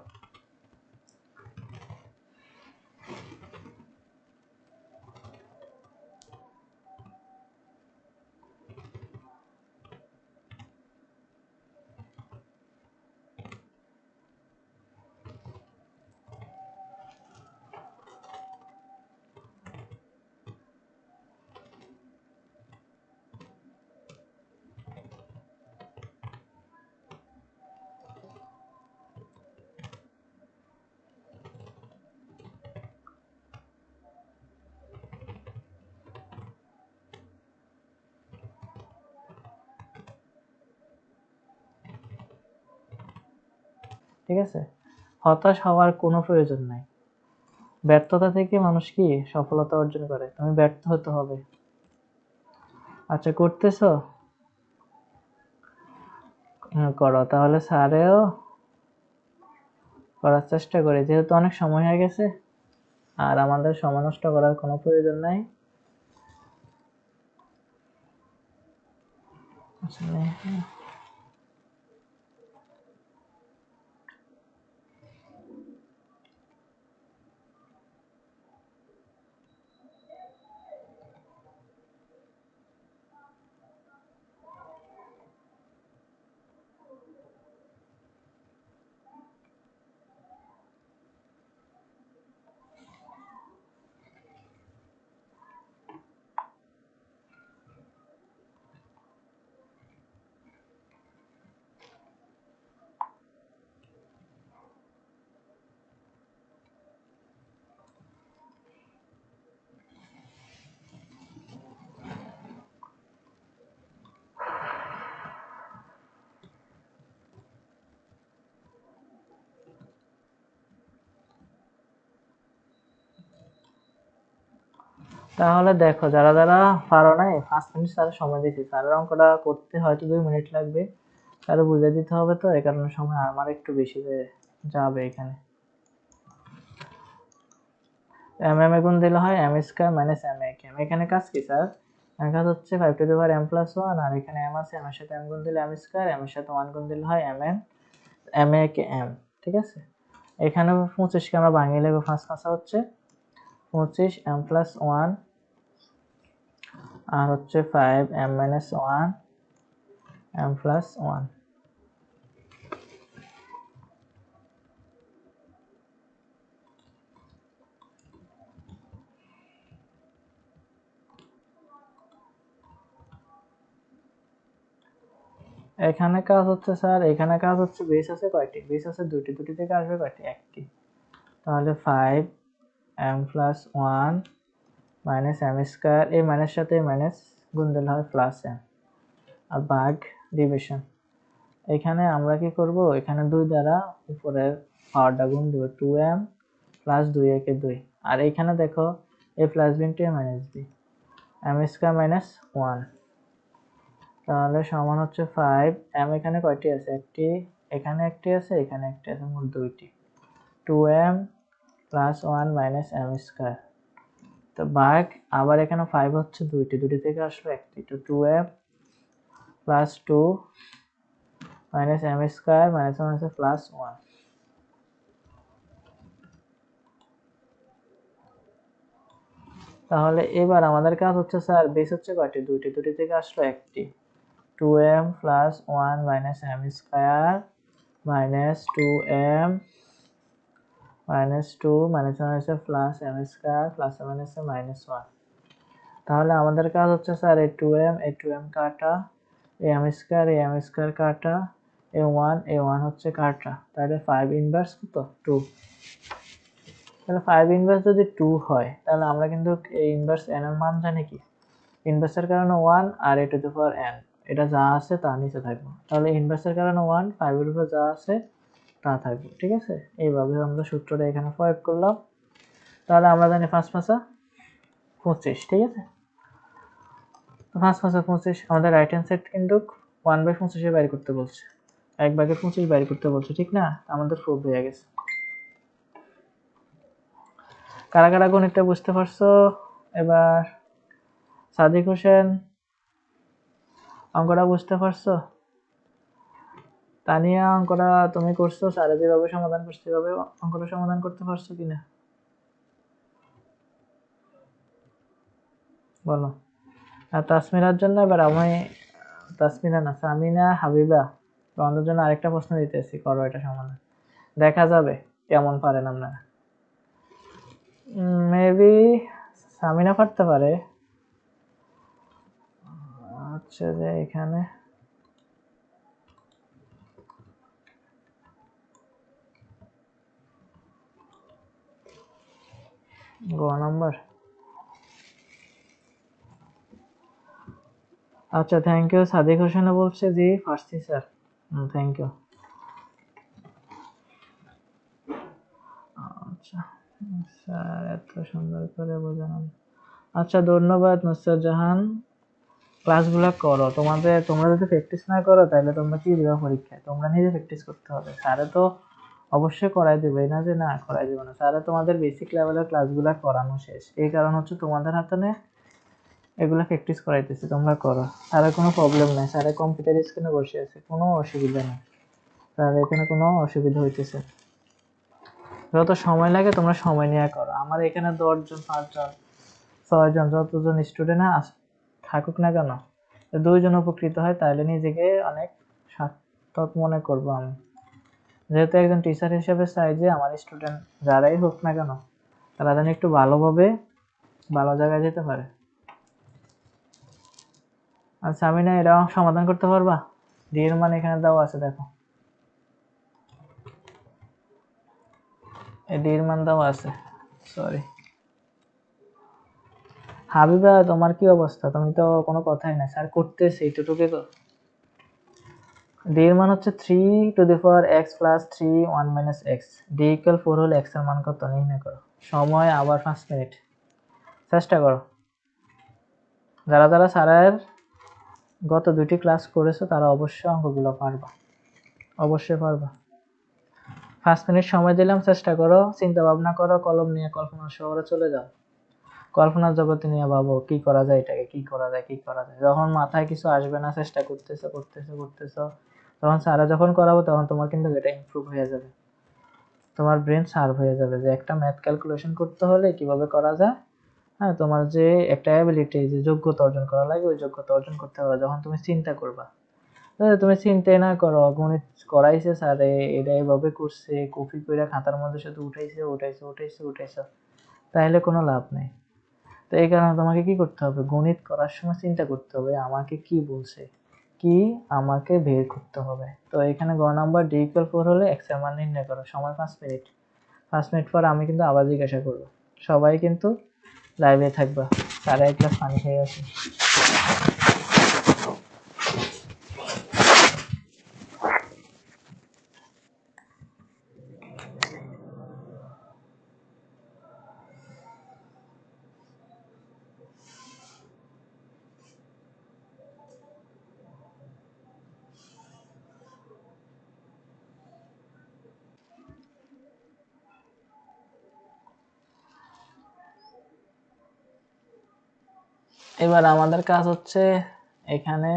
ঠিক আছে, হতাশ হওয়ার কোনো প্রয়োজন নাই। ব্যর্থতা থেকে মানুষ কি সফলতা অর্জন করে, তুমি ব্যর্থ হতে হবে। আচ্ছা করতেছো? করো তাহলে স্যারেও করার চেষ্টা করি, যেহেতু অনেক সময় হয়ে গেছে আর আমাদের সময় নষ্ট করার কোনো প্রয়োজন নাই। আসলে তাহলে দেখো, যারা যারা পারো নাই 5 মিনিট স্যারের সময় দিয়েছি, স্যারের অঙ্কটা করতে হয়তো 2 মিনিট লাগবে, তাহলে বুঝে দিতে হবে, তো এই কারণে সময় আমার একটু বেশি যাবে। এখানে এম এম এ গুণ দিলে হয় M square minus M A কে। এখানে কাজ কি স্যার? কাজ হচ্ছে 5 two the power m plus 1, আর এখানে m আছে, m এর সাথে m গুণ দিলে m স্কয়ার, m এর সাথে 1 গুণ দিলে হয় m এ কে m। ঠিক আছে, এখানে 25 কে আমরা ভাঙিয়ে লিখব, ফার্স্ট কাজ হচ্ছে 25 m প্লাস 1 আর হচ্ছে 5 m মাইনাস 1 m প্লাস 1। এখানে কাজ হচ্ছে স্যার, এখানে কাজ হচ্ছে বেস আছে কয়টি? বেস আছে দুটি, দুটি থেকে আসবে কয়টি? একটি। তাহলে 5 m plus 1 minus m square, এই মাইনাস সাথে মাইনাস গুণ দিলে হয় প্লাস m, আর ভাগ ডিভিশন। এখানে আমরা কি করব, এখানে 2 দ্বারা উপরের পাওয়ারটা গুণ দেব, 2m প্লাস 2 একে 2, আর এখানে দেখো a plus b into a minus b, m square minus 1। তাহলে সমান হচ্ছে 5 m, এখানে কয়টি আছে? একটি, এখানে একটি আছে, এখানে একটি আছে, মোট দুইটি। 2m plus 1 minus m square, তো ভাগ, আবার এখানে 5 হচ্ছে দুইটি, দুটি থেকে আসলো একটি, তো 2m plus 2 minus m square minus 1 আছে প্লাস 1। তাহলে এবার আমাদের কাজ হচ্ছে স্যার, বেস হচ্ছে কয়টি? দুইটি, দুটি থেকে আসলো একটি, 2m plus 1 minus m square minus 2m minus 2 minus 1 আছে plus m square plus m আছে মাইনাস 1। তাহলে আমাদের কাজ হচ্ছে স্যার, এই 2m কাটা, এই m স্কয়ার কাটা, এই 1 হচ্ছে কাটা, তাহলে 5 ইনভার্স কত? 2। তাহলে 5 ইনভার্স যদি 2 হয়, তাহলে আমরা কিন্তু এই ইনভার্স n এর মান জানি কি? ইনভার্সের কারণে 1 আর a two the power n, এটা যা আছে তা নিচে থাকবে। তাহলে ইনভার্সের কারণে 1, 5 এর উপর যা আছে তা থাকবে। ঠিক আছে, এইভাবে আমরা সূত্রটা এখানে প্রয়োগ করলাম। তাহলে আমরা জানি 5 5 25। ঠিক আছে, 5 5 25, আমাদের রাইট হ্যান্ড সাইড কিন্তু 1/25 এ বাইর করতে বলছে, 1/25 বাইর করতে বলছে, ঠিক না? আমাদের প্রুফ হয়ে গেছে। কারা কারা গণিতটা বুঝতে পারছো? এবার সাদিক হোসেন, অঙ্কটা বুঝতে পারছো? তানিয়া, অঙ্কটা তুমি করছো, স্যারে যেভাবে সমাধান করছে সেভাবে অঙ্কটা সমাধান করতে পারছো কিনা বলো। আর তাসমিনার জন্য এবার আমি, তাসমিনা না, সামিনা হাবিবা, তোমাদের জন্য আরেকটা প্রশ্ন দিতেছি, করো এটা সমাধান, দেখা যাবে কেমন পারেন আপনারা। মেবি সামিনা পারতে পারে। আচ্ছা, যে এখানে গ নাম্বার। আচ্ছা, থ্যাংক ইউ। সাদিক হোসেনও বলছে জি পারছি স্যার, থ্যাংক ইউ। আচ্ছা স্যার, এত সুন্দর করে বোঝানো। আচ্ছা, ধন্যবাদ নুসরাত জাহান। ক্লাসগুলো করো, তোমরা যদি প্র্যাকটিস না করো তাহলে তোমরা কি দিবা পরীক্ষায়? তোমরা নিজে প্র্যাকটিস করতে হবে। স্যারে তো অবশ্যই করাই দেবে, না যে না করাই দেবে না। স্যারে তোমাদের বেসিক লেভেলের ক্লাসগুলো করানো শেষ, এই কারণ হচ্ছে তোমাদের হাতে এগুলো প্র্যাকটিস করাইতেছে, তোমরা করো। স্যারের কোনো প্রবলেম নাই, স্যারে কম্পিউটার স্ক্রিনে বসে আছে, কোনো অসুবিধা নেই, স্যার এখানে কোনো অসুবিধা হইতেছে। যত সময় লাগে তোমরা সময় নিয়ে করো। আমার এখানে 10 জন 5 জন 6 জন যতজন স্টুডেন্ট থাকুক না কেন, 2 জন উপকৃত হয় তাহলে নিজেকে অনেক সার্থক মনে করবো আমি। যেহেতু একজন টিচার হিসেবে চাই যে আমার স্টুডেন্ট যারাই হোক না কেন তারা যেন একটু ভালোভাবে ভালো জায়গায় যেতে পারে। আচ্ছা, আমি না এটা সমাধান করতে পারবা? ডি এর মান এখানে দেওয়া আছে, দেখো এই ডি এর মান দেওয়া আছে। সরি হাবিবা, তোমার কি অবস্থা? তুমি তো কোনো কথাই না, স্যার করতেছে এইটুকুকে। ডি এর মান হচ্ছে 3 to the power x plus 3 1 minus x। D equal 4 হলে x এর মান কত নির্ণয় করো। সময় আবার 5 মিনিট, চেষ্টা করো। যারা যারা স্যারের গত 2টি ক্লাস করেছো তারা অবশ্যই অঙ্কগুলো পারবা, অবশ্যই পারবা। 5 মিনিট সময় দিলাম, চেষ্টা করো, চিন্তা ভাবনা করো, কলম নিয়ে কল্পনা শহরে চলে যাও, কল্পনার জগতে নিয়ে ভাবো কি করা যায়, এটাকে কি করা যায়, কি করা যায়। যখন মাথায় কিছু আসবে না, চেষ্টা করতেছো করতেছো করতেছো, তখন স্যারা যখন করাবো তখন তোমার কিন্তু এটা ইমপ্রুভ হয়ে যাবে, তোমার ব্রেন শার্প হয়ে যাবে যে একটা ম্যাথ ক্যালকুলেশন করতে হলে কিভাবে করা যায়। হ্যাঁ, তোমার যে একটা অ্যাবিলিটি, যে যোগ্যতা অর্জন করা লাগে, ওই যোগ্যতা অর্জন করতে হবে যখন তুমি চিন্তা করবা। তুমি চিন্তাই না করো গণিত করাইছে স্যারে, এটা এভাবে করছে, কপি করে খাতার মধ্যে শুধু উঠাইছে উঠাইছে উঠাইছে উঠাইছে, তাহলে কোনো লাভ নেই। তো এই কারণে তোমাকে কি করতে হবে, গণিত করার সময় চিন্তা করতে হবে আমাকে কি বলছে, কি আমাকে বের করতে হবে। তো এখানে গ নাম্বার ডি ইকুয়াল 4 হলে এক্স এর মান নির্ণয় করো। সময় 5 মিনিট। 5 মিনিট পর আমি কিন্তু আবার জিজ্ঞাসা করবো। সবাই কিন্তু লাইভে থাকবা। তারা এক গ্লাস পানি খেয়ে আসে। এবার আমাদের কাজ হচ্ছে এখানে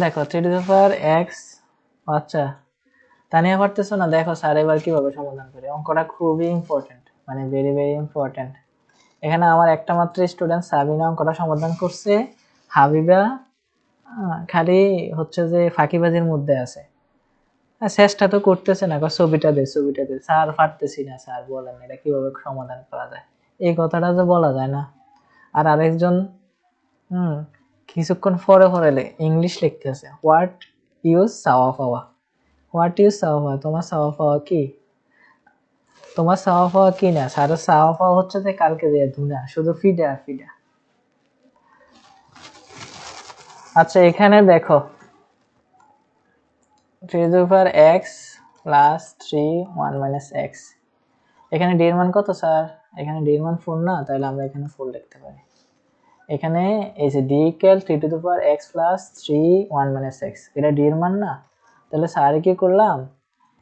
দেখো 3 to the power x। আচ্ছা, তানিয়া পারতেছো না? দেখো স্যার এবার কিভাবে সমাধান করে। অঙ্কটা খুবই ইম্পর্টেন্ট, মানে ভেরি ভেরি ইম্পর্টেন্ট। এখানে আমার একটা মাত্র স্টুডেন্ট সাবিনা অঙ্কটা সমাধান করছে, হাবিবা খালি হচ্ছে যে ফাঁকিবাজির মধ্যে আছে। চেষ্টা তো করতেছে না, ছবিটা দে ছবিটা দে, স্যার পারতেছি না, স্যার বলেন এটা কিভাবে সমাধান করা যায়, এই কথাটা যে বলা যায় না। আর আরেকজন কিছুক্ষণ পরে পরে ইংলিশ লিখতেছে, হোয়াট ইউজ চাওয়া পাওয়া, হোয়াট ইউজ চাওয়া পাওয়া, তোমার চাওয়া পাওয়া কি, তোমার চাওয়া পাওয়া কি না। স্যারের চাওয়া পাওয়া হচ্ছে যে কালকে যে ধুনা শুধু ফিডা ফিডা। আচ্ছা, এখানে দেখো 3 to the power x plus 3 1 minus x। এখানে d এর মান কত স্যার? এখানে d এর মান 4 না, তাহলে আমরা এখানে 4 লিখতে পারি। এখানে এই যে d equal 3 to the power x plus 3 1 minus x, এটা d এর মান না? তাহলে স্যার কি করলাম,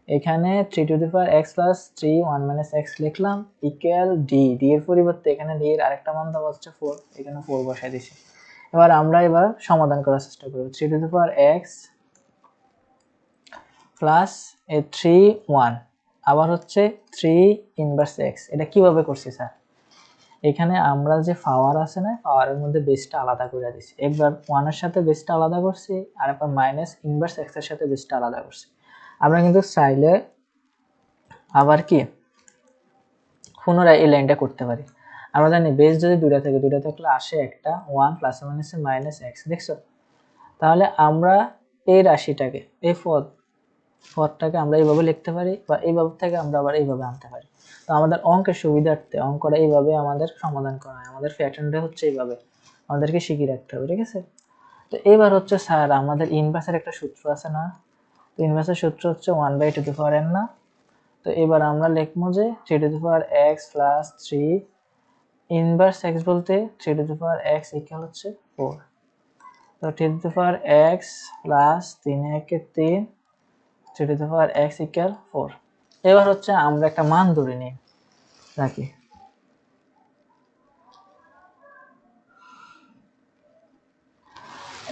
এখানে 3 to the power x plus 3 1 minus x লিখলাম ইকুয়াল d। d এর পরিবর্তে এখানে d এর আরেকটা মান দেওয়া হচ্ছে 4, এখানে 4 বসাই দিছি। এবার আমরা সমাধান করার চেষ্টা করব। 3 to the power x plus 3 1 আবার হচ্ছে 3 ইনভার্স x। এটা কিভাবে করছি স্যার? এখানে আমরা যে পাওয়ার আছে না, পাওয়ারের মধ্যে বেসটা আলাদা করে দিছি। একবার 1 এর সাথে বেসটা আলাদা করছি, আর একবার মাইনাস ইনভার্স x এর সাথে বেসটা আলাদা করছি। আমরা কিন্তু চাইলে আবার কি পুনরায় এই লাইনটা করতে পারি। আমরা জানি বেস যদি দুইটা থাকে, দুইটা থাকলে আসে একটা 1 প্লাস মাইনাসে মাইনাস x, দেখছো? তাহলে আমরা এই রাশিটাকে, এই পদটাকে আমরা এইভাবে লিখতে পারি, বা এইভাবে থেকে আমরা আবার এইভাবে আনতে পারি। তো আমাদের অঙ্কের সুবিধার্থে অঙ্কটা এইভাবে আমাদের সমাধান করা হয়, আমাদের প্যাটার্নটা হচ্ছে এইভাবে, আমাদেরকে শিখিয়ে রাখতে হবে, ঠিক আছে? তো এবার হচ্ছে স্যার আমাদের ইনভার্সের একটা সূত্র আছে না, তো ইনভার্সের সূত্র হচ্ছে 1/2n না। তো এবার আমরা লিখবো যে 3 to the power x plus 3 inverse x বলতে 3 to the power x equal হচ্ছে 4। তো 3 two the power x plus 3 একে 3 3 two the power x equal 4। এবার হচ্ছে আমরা একটা মান ধরে নিই রাখি।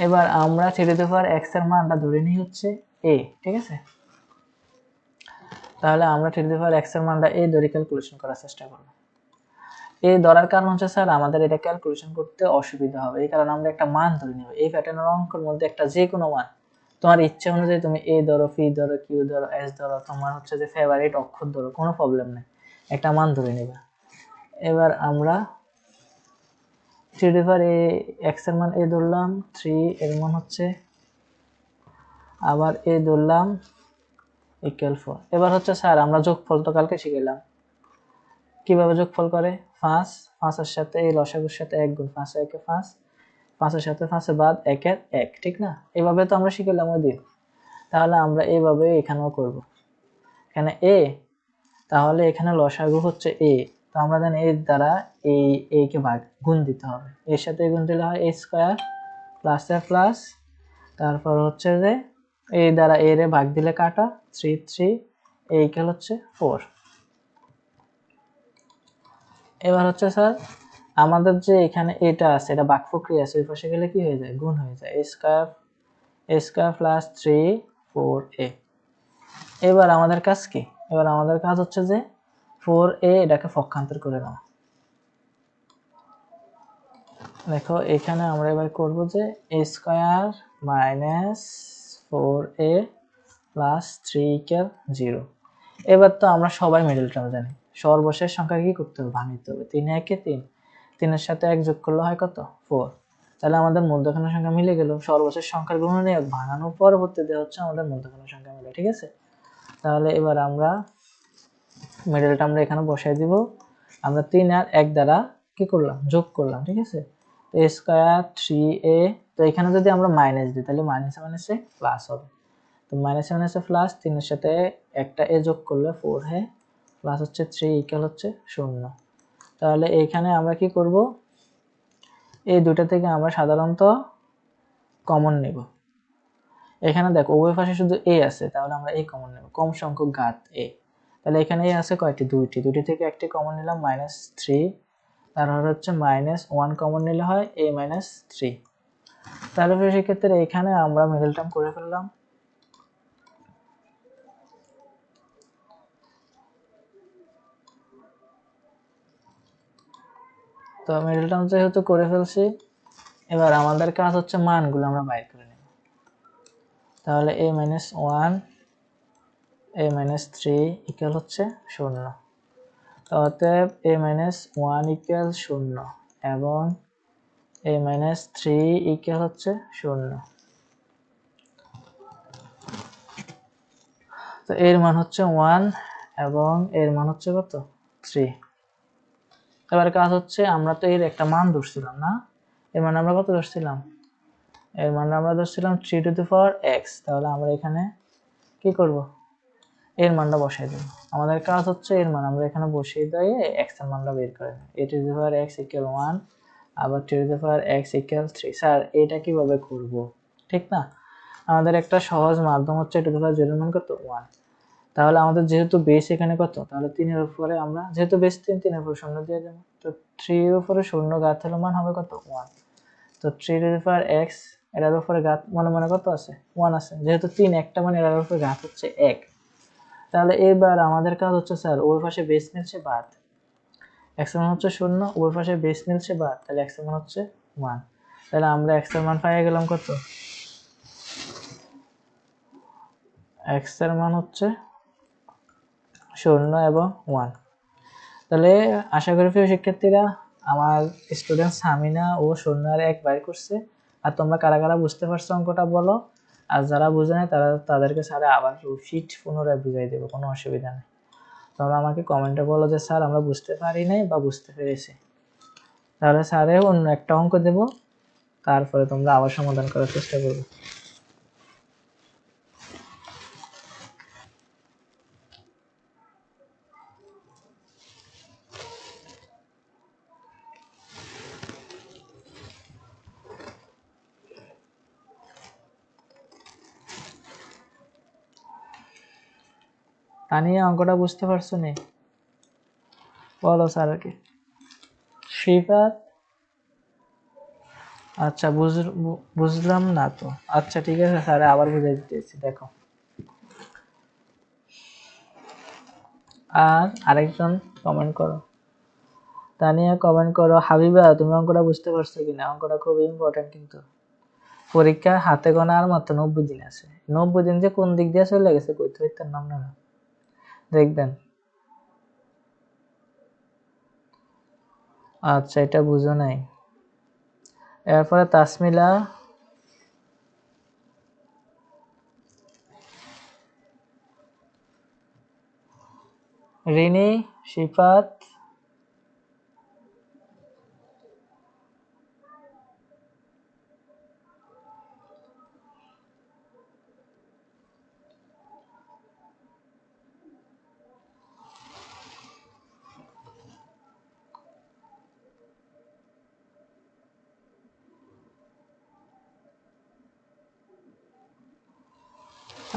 এবার আমরা 3 টু দি পাওয়ার x এর মানটা ধরে নিই হচ্ছে a, ঠিক আছে? তাহলে আমরা 3 টু দি পাওয়ার x এর মানটা a ধরে ক্যালকুলেশন করার চেষ্টা করব। এই ধরার কারণ হচ্ছে স্যার আমাদের এটা ক্যালকুলেশন করতে অসুবিধা হবে, এই কারণে আমরা একটা মান ধরে নিব। এই প্যাটার্নের অঙ্কের মধ্যে একটা যে কোনো মান তোমার ইচ্ছা অনুযায়ী তুমি a ধরো, p ধরো, q ধরো, s ধরো, তোমার হচ্ছে যে ফেভারিট অক্ষর ধরো, কোনো প্রবলেম নেই, একটা মান ধরে নিবা। এবার আমরা 3 টু দি পাওয়ার x এর মান a ধরলাম, 3 এর মান হচ্ছে আবার a ধরলাম ইকুয়াল 4। এবার হচ্ছে স্যার আমরা যোগফল তো কালকে শিখলাম, কিভাবে যোগফল করে। 5 এর সাথে এই লসাগুর সাথে 1 গুণ, 5 একে 5, 5 এর সাথে 5 এর বাদ 1 এর 1, ঠিক না? এভাবে তো আমরা শিখলাম ওই দিন। তাহলে আমরা এইভাবে এখানেও করব। এখানে a, তাহলে এখানে লসাগু হচ্ছে a, তো আমরা জানি এর দ্বারা এই a কে ভাগ গুণ দিতে হবে, এর সাথে গুণ দিলে হয় a square plus a plus, তারপর হচ্ছে যে a দ্বারা a রে ভাগ দিলে কাটা 3 3, a ইকুয়াল হচ্ছে 4। এবার হচ্ছে স্যার আমাদের যে এখানে এটা আছে, এটা ভাগ প্রক্রিয়া আছে, ওই পাশে গেলে কি হয়ে যায়, গুণ হয়ে যায়, a স্কয়ার প্লাস 3 4a। এবার আমাদের কাজ কি, এবার আমাদের কাজ হচ্ছে যে 4a এটাকে পক্ষান্তর করে নাও। দেখো এখানে আমরা এবার করব যে a square minus 4a plus 3 equal 0। এবার তো আমরা সবাই মিডল টার্ম জানি, সর্বশেষ সংখ্যা কি করতে হবে, ভাঙতে হবে। 3 একে 3, 3 এর সাথে 1 যোগ করলে হয় কত, 4। তাহলে আমাদের মধ্যখানের সংখ্যা মিলে গেল, সর্বশেষ সংখ্যার গুণনীয়ক ভাঙানোর পরবর্তীতে হচ্ছে আমাদের মধ্যখানের সংখ্যা মিলে, ঠিক আছে? তাহলে এবার আমরা মিডল টার্মটা এখানে বসাই দিব। আমরা 3 আর 1 দ্বারা কি করলাম, যোগ করলাম, ঠিক আছে? তো a স্কয়ার 3a, তো এখানে যদি আমরা মাইনাস দিই তাহলে মাইনাসে মাইনাসে প্লাস হবে, তো মাইনাসে মাইনাসে প্লাস, 3 এর সাথে একটা a যোগ করলে 4 হয়, প্লাস হচ্ছে 3 ইকুয়াল হচ্ছে 0। তাহলে এখানে আমরা কি করব, এই দুটো থেকে আমরা সাধারণত কমন নেব। এখানে দেখো উভয় পাশে শুধু a আছে, তাহলে আমরা a কমন নেব, কম সংখ্যক ঘাত a। তাহলে এখানে a আছে কয়টি, দুটি থেকে একটি কমন নিলাম -3, তারপর হচ্ছে -1 কমন নিলে হয় a - 3। তাহলে সেক্ষেত্রে এখানে আমরা মিডল টার্ম করে ফেললাম। তো মিডল টার্ম যেহেতু করে ফেলছি, এবার আমাদের কাজ হচ্ছে মানগুলো আমরা বাইর করে নেব। তাহলে a - 1 a - 3 ইকুয়াল হচ্ছে 0। অতএব a - 1 ইকুয়াল 0 এবং a - 3 ইকুয়াল হচ্ছে 0। তো এর মান হচ্ছে 1 এবং এর মান হচ্ছে কত, 3। এবার কাজ হচ্ছে আমরা তো এর একটা মান ধরছিলাম না, এর মান আমরা কত ধরছিলাম, এর মান আমরা ধরছিলাম 3 টু দি পাওয়ার x। তাহলে আমরা এখানে কি করব, এর মানটা বসাই দেব। আমাদের কাজ হচ্ছে এর মান আমরা এখানে বসিয়ে দিয়ে x এর মানটা বের করে নেব। a two the power x equal 1 আবার 2 two the power x equal 3। Sir এটা কিভাবে করব, ঠিক না? আমাদের একটা সহজ মাধ্যম হচ্ছে 2 টু দি পাওয়ার 0 এর মান কত, 1। তাহলে আমাদের যেহেতু বেস এখানে কত, তাহলে 3 এর উপরে আমরা যেহেতু বেস 3, 3 এর উপরে শূন্য দিয়ে দেব। তো 3 এর উপরে শূন্য ঘাত হলে মান হবে কত, 1। তো 3 টু দি পাওয়ার x, এর উপরে ঘাত মনে মনে কত আছে, 1 আছে, যেহেতু 3 একটা মানে এর উপরে ঘাত হচ্ছে 1। তাহলে এবার আমাদের কাজ হচ্ছে স্যার ওই পাশে বেস মিলছে বাদ, x এর মান হচ্ছে 0, ওই পাশে বেস মিলছে বাদ, তাহলে x এর মান হচ্ছে 1। তাহলে আমরা x এর মান পেয়ে গেলাম কত, x এর মান হচ্ছে 0 এবং 1। তাহলে আশা করি প্রিয় শিক্ষার্থীরা আমার স্টুডেন্ট সামিনা ও 0 আর 1 বাইর করছে। আর তোমরা কারা কারা বুঝতে পারছো অঙ্কটা বলো, আর যারা বুঝে নাই তাদেরকে স্যার আবার রিপিট পুনরায় বুঝাই দেবো, কোনো অসুবিধা নেই। তোমরা আমাকে কমেন্টে বলো যে স্যার আমরা বুঝতে পারি নাই বা বুঝতে পেরেছি, তাহলে স্যারে অন্য একটা অঙ্ক দেব, তারপরে তোমরা আবার সমাধান করার চেষ্টা করবে। তানিয়া অঙ্কটা বুঝতে পারছো নি? বলো স্যারকে। শ্রীপাদ আচ্ছা বুঝলাম না তো। আচ্ছা ঠিক আছে স্যার, আবার বুঝাই দিতেছি, দেখো। আর আরেকজন কমেন্ট করো। তানিয়া কমেন্ট করো। হাবিবা তুমি অঙ্কটা বুঝতে পারছো কিনা? অঙ্কটা খুব ইম্পর্টেন্ট কিন্তু। পরীক্ষা হাতে গোনা আর মাত্র 90 দিন আছে। 90 দিন যে কোন দিক দিয়ে চলে গেছে কইতে হইতার নাম না, দেখবেন। আচ্ছা এটা বুঝো নাই। এরপরে তাসমিলা, রিনি, শিফাত,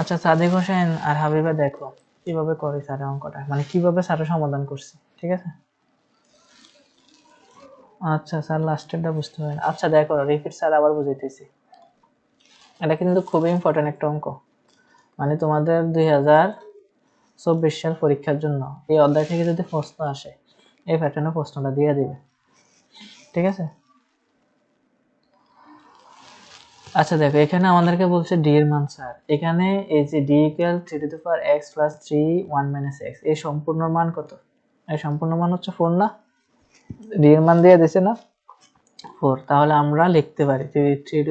আচ্ছা সাদিক হোসেন আর হাবিবা দেখো কিভাবে করে স্যারের অঙ্কটা, মানে কিভাবে স্যারের সমাধান করছে, ঠিক আছে? আচ্ছা স্যার লাস্টেরটা বুঝতে পারেন। আচ্ছা দেখো রিপিট স্যার আবার বুঝাইতেছি। এটা কিন্তু খুবই ইম্পর্টেন্ট একটা অঙ্ক, মানে তোমাদের 2024 সাল পরীক্ষার জন্য এই অধ্যায় থেকে যদি প্রশ্ন আসে এই প্যাটার্নে প্রশ্নটা দিয়ে দিবে, ঠিক আছে? আচ্ছা দেখো এখানে আমাদেরকে বলছে ডি এর মান স্যার, এখানে এই যে ডি ইকুয়াল 3 x + 3 1 - x, এই সম্পূর্ণ মান কত? এই সম্পূর্ণ মান হচ্ছে 4 না? ডি এর মান দিয়ে দিছে না 4, তাহলে আমরা লিখতে পারি 3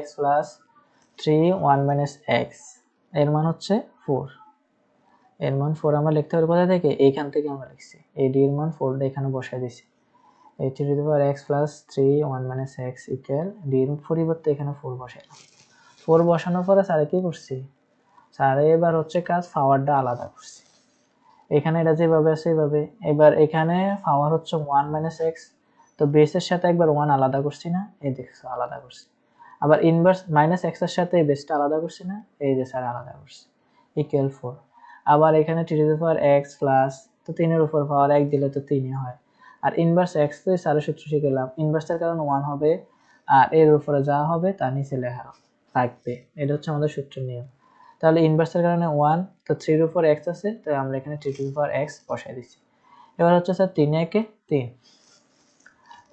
x + 3 1 - x, এর মান হচ্ছে 4। এর মান 4 আমরা লিখতে পারি কোথা থেকে? এইখান থেকে আমরা লিখছি, এই ডি এর মান 4 এখানে বসাই দিছি। এই 3 x + 3 1 - x ইকুয়াল ডি এর পরিবর্তে এখানে 4 বসাইলাম। 4 বসানোর পরে স্যার কি করছি? স্যার এবার হচ্ছে কাজ পাওয়ারটা আলাদা করছি। এখানে এটা যেভাবে আছে এইভাবে। এবার এখানে পাওয়ার হচ্ছে 1 - x, তো বেসের সাথে একবার 1 আলাদা করছি না, এই দেখছো আলাদা করছি। আবার ইনভার্স -x এর সাথে এই বেসটা আলাদা করছি না, এই যে স্যার আলাদা করছি, ইকুয়াল 4। আবার এখানে 3x প্লাস, তো 3 এর উপর পাওয়ার 1 দিলে তো 3ই হয়। আর ইনভার্স x তো স্যারের সূত্র শিখলাম, ইনভার্সের কারণে 1 হবে, আর এর উপরে যা হবে তা নিচে লেখা থাকবে, এটা হচ্ছে আমাদের সূত্রের নিয়ম। তাহলে ইনভার্সের কারণে 1, তো 3 এর উপর x আছে, তাই আমরা এখানে 3x বসাই দিচ্ছি। এবার হচ্ছে স্যার 3 একে 3।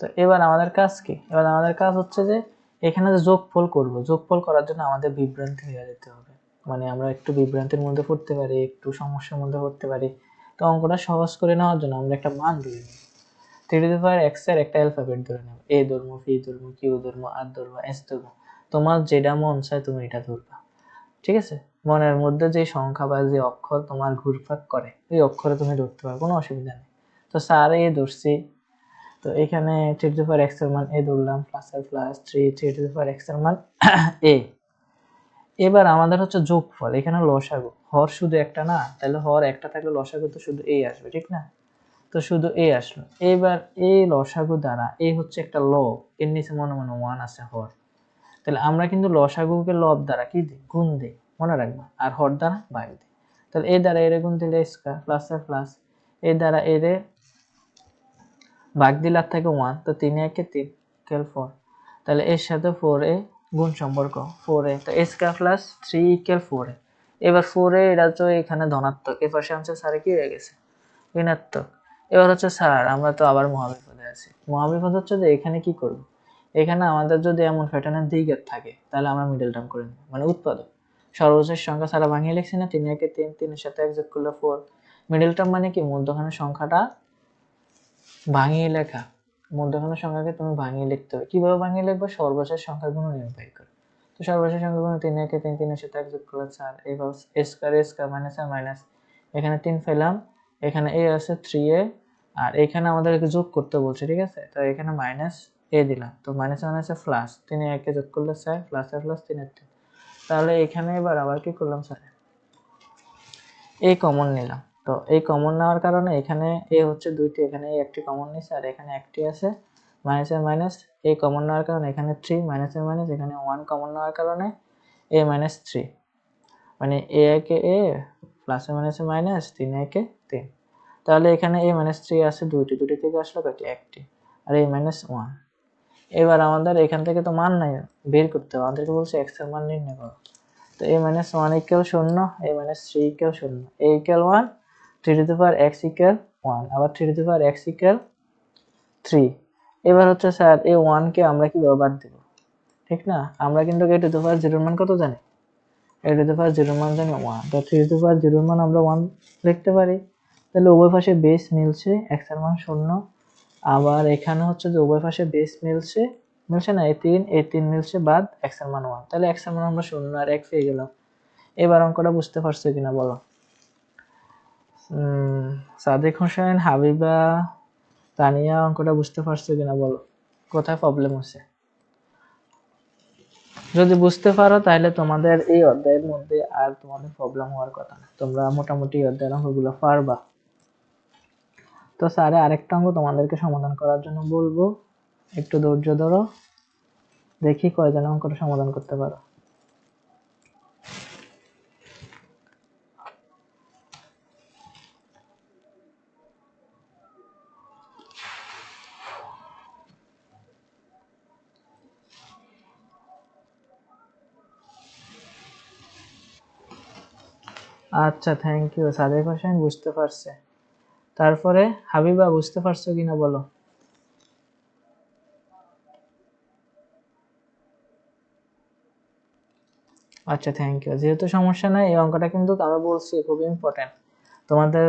তো এবার আমাদের কাজ কি? এবার আমাদের কাজ হচ্ছে যে এখানে যে যোগফল করব, যোগফল করার জন্য আমাদের বিভ্রান্তি হয়ে যেতে হবে, মানে আমরা একটু বিভ্রান্তির মধ্যে পড়তে পারি, একটু সমস্যার মধ্যে পড়তে পারি। তো অঙ্কটা সহজ করে নেওয়ার জন্য আমরা একটা মান ধরে নিই। 3x এর একটা অ্যালফাবেট ধরে নাও, এ ধরবো, পি ধরবো, কিউ ধরবো, আর ধরবো, এস ধরবো। তোমার যেটা মন চায় তুমি এটা ধরবা, ঠিক আছে? মনের মধ্যে যে সংখ্যা বা যে অক্ষর তোমার ঘুরপাক করে ওই অক্ষরে তুমি ধরতে পারো, কোনো অসুবিধা নেই। তো স্যার এ ধরছি, তো এখানে 3x এর মান এ ধরলাম, প্লাস আর প্লাস 3 3x এর মান এ। এবার আমাদের হচ্ছে যোগফল, এখানে লসাগু, হর শুধু একটা না, তাহলে হর একটা থাকলে লসাগু তো শুধু এ আসবে, ঠিক না? তো শুধু এ আসলো। এবার এই লসাগু দ্বারা এই হচ্ছে একটা লব, এর নিচে মনে মনে 1 আছে হর, তাহলে আমরা কিন্তু লসাগুকে লব দ্বারা কি দিই? গুণ দিই, মনে রাখবা, আর হর দ্বারা ভাগ দিই। তাহলে এ দ্বারা এর গুণ দিলে স্কয়ার, প্লাস আর প্লাস, এ দ্বারা এর ভাগ দিলে আর থাকে 1, তো 3 একে 3 ইকুয়াল 4। তাহলে এর সাথে 4a গুণ সম্পর্ক 4a, তো a square plus 3 equal 4a। এবার 4a এটা তো এখানে ধনাত্মক, এর পাশে আনসার স্যারে কি হয়ে গেছে? ঋণাত্মক। এবার হচ্ছে স্যার আমরা তো আবার মহাবিপদে আছি। মহাবিপদ হচ্ছে যে এখানে কি করব? এখানে আমাদের যদি এমন প্যাটার্নের দিকের থাকে তাহলে আমরা মিডল টার্ম করে নেব, মানে উৎপাদক। সর্বশেষ সংখ্যা ছাড়া ভাঙিয়ে লিখছি না, 3 একে 3, 3 এর সাথে 1 যোগ করলে 4। মিডল টার্ম মানে কি? মধ্যখানের সংখ্যাটা ভাঙিয়ে লেখা। মধ্যখানের সংখ্যাকে তুমি ভাঙিয়ে লিখতে হবে। কিভাবে ভাঙিয়ে লিখবে? সর্বশেষ সংখ্যাগুলো নির্ণয় করে। তো সর্বশেষ সংখ্যাগুলো 3 একে 3, 3 এর সাথে 1 যোগ করলে 4, এবার a স্কয়ার মাইনাস আর মাইনাস, এখানে 3 পেলাম, এখানে a আছে 3a, আর এখানে আমাদেরকে যোগ করতে বলছে, ঠিক আছে? তো এখানে মাইনাস a দিলাম, তো মাইনাস মাইনাসে প্লাস, 3 এ 1 যোগ করলে 4, প্লাস আর প্লাস 3 এর 3। তাহলে এখানে এবার আবার কি করলাম স্যার? a কমন নিলাম। তো এই কমন নেওয়ার কারণে এখানে এ হচ্ছে 2টি, এখানে এই একটি কমন নিছে, আর এখানে একটি আছে, মাইনাস এর মাইনাস, এই কমন নেওয়ার কারণে এখানে 3, মাইনাস এর মাইনাস, এখানে 1 কমন নেওয়ার কারণে a - 3, মানে a একে a প্লাসে মাইনাসে মাইনাস, 3 একে 3। তাহলে এখানে a - 3 আছে দুইটি থেকে আসলো কয়টি, একটি, আর a - 1। এবার আমাদের এখান থেকে তো মান নাই, বের করতে হবে, আমাদেরকে বলছে x এর মান নির্ণয় করো। তো a - 1 = 0, a - 3 = 0, a = 1, 3x = 1, আবার 3x = 3। এবার হচ্ছে স্যার এই 1 কে আমরা কিভাবে বাদ দেব, ঠিক না? আমরা কিন্তু a টু দি পাওয়ার 0 এর মান কত জানি, a টু দি পাওয়ার 0 এর মান জানি 1, তো 3 টু দি পাওয়ার 0 এর মান আমরা 1 লিখতে পারি। তাহলে উভয় পাশে বেস মিলছে, x এর মান 0, আবার এখানে হচ্ছে যে উভয় পাশে বেস মিলছে না, এই 3 মিলছে, বাদ x এর মান 1, তাহলে x এর মান আমরা 0 আর 1 পেয়ে গেলাম। এবার অঙ্কটা বুঝতে পারছো কিনা বলো? সাদিক হোসেন, হাবিবা, তানিয়া, অঙ্কটা বুঝতে পারছো কিনা বলো, কোথায় প্রবলেম হচ্ছে? যদি বুঝতে পারো তাহলে তোমাদের এই অধ্যায়ের মধ্যে আর তোমাদের প্রবলেম হওয়ার কথা না, তোমরা মোটামুটি অধ্যায়ের অঙ্কগুলো পারবা। তো স্যারে আরেকটা অঙ্ক তোমাদেরকে সমাধান করার জন্য বলবো, একটু ধৈর্য ধরো, দেখি কয়জন অঙ্কটা সমাধান করতে পারো। আচ্ছা, থ্যাংক ইউ। সাদেক হোসেন বুঝতে পারছে। তারপরে হাবিবা বুঝতে পারছো কিনা বলো? আচ্ছা, থ্যাংক ইউ। যেহেতু সমস্যা নাই, এই অঙ্কটা কিন্তু আমি বলছি খুবই ইম্পর্টেন্ট। তোমাদের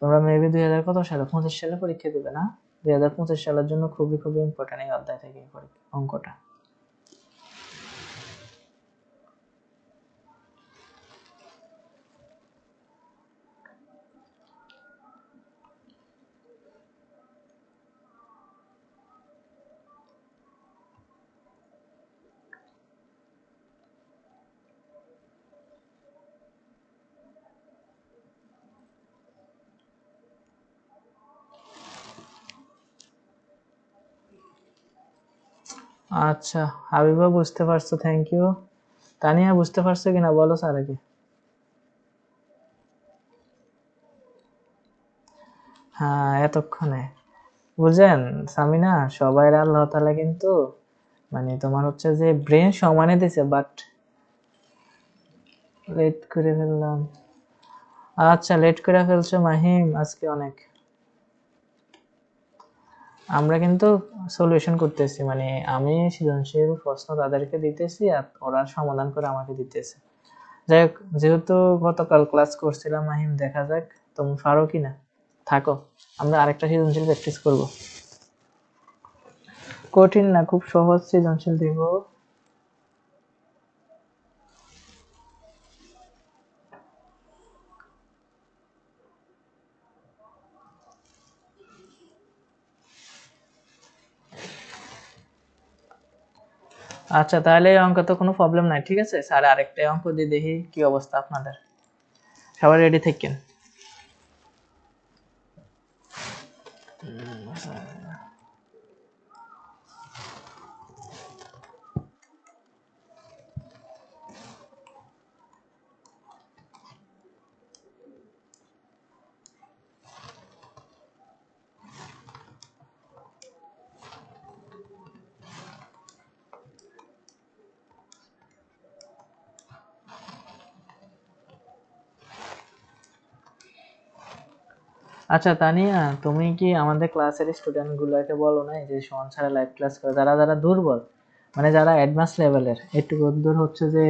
তোমরা মেবি 2000 কত সালে, 25 সালে পরীক্ষা দিবে না? 2025 সালের জন্য খুবই ইম্পর্টেন্ট এই অধ্যায় থেকে অঙ্কটা। আচ্ছা, হাবিবা বুঝতে পারছো, থ্যাংক ইউ। তানিয়া বুঝতে পারছো কিনা বলো স্যারকে। হ্যাঁ, এতক্ষণে বুঝেন সামিনা, সবাই আল্লাহ তাআলা কিন্তু মানে তোমার হচ্ছে যে ব্রেন সমানে দিছে, বাট লেট করে ফেললাম। আচ্ছা, লেট করে ফেলছো মাহিম আজকে অনেক। আমরা কিন্তু সলিউশন করতেছি, মানে আমি সৃজনশীল প্রশ্ন তাদেরকে দিতেছি আর ওরা সমাধান করে আমাকে দিতেছে। যাই হোক, যেহেতু গতকাল ক্লাস করছিলাম মাহিম, দেখা যাক তুমি পারো কিনা। থাকো, আমরা আরেকটা সৃজনশীল প্র্যাকটিস করব। কঠিন না, খুব সহজ সৃজনশীল দিব। আচ্ছা, তাহলে এই অঙ্ক তো কোনো প্রবলেম নাই, ঠিক আছে? স্যার আরেকটা অঙ্ক দিয়ে দেখি কি অবস্থা আপনাদের। সবাই রেডি থাকেন। আচ্ছা তানিয়া, তুমি কি আমাদের ক্লাসের স্টুডেন্ট গুলোকে বলো না যে সোহান স্যারের লাইভ ক্লাস করে, যারা যারা দুর্বল, মানে যারা অ্যাডভান্স লেভেলের, একটু দূর হচ্ছে যে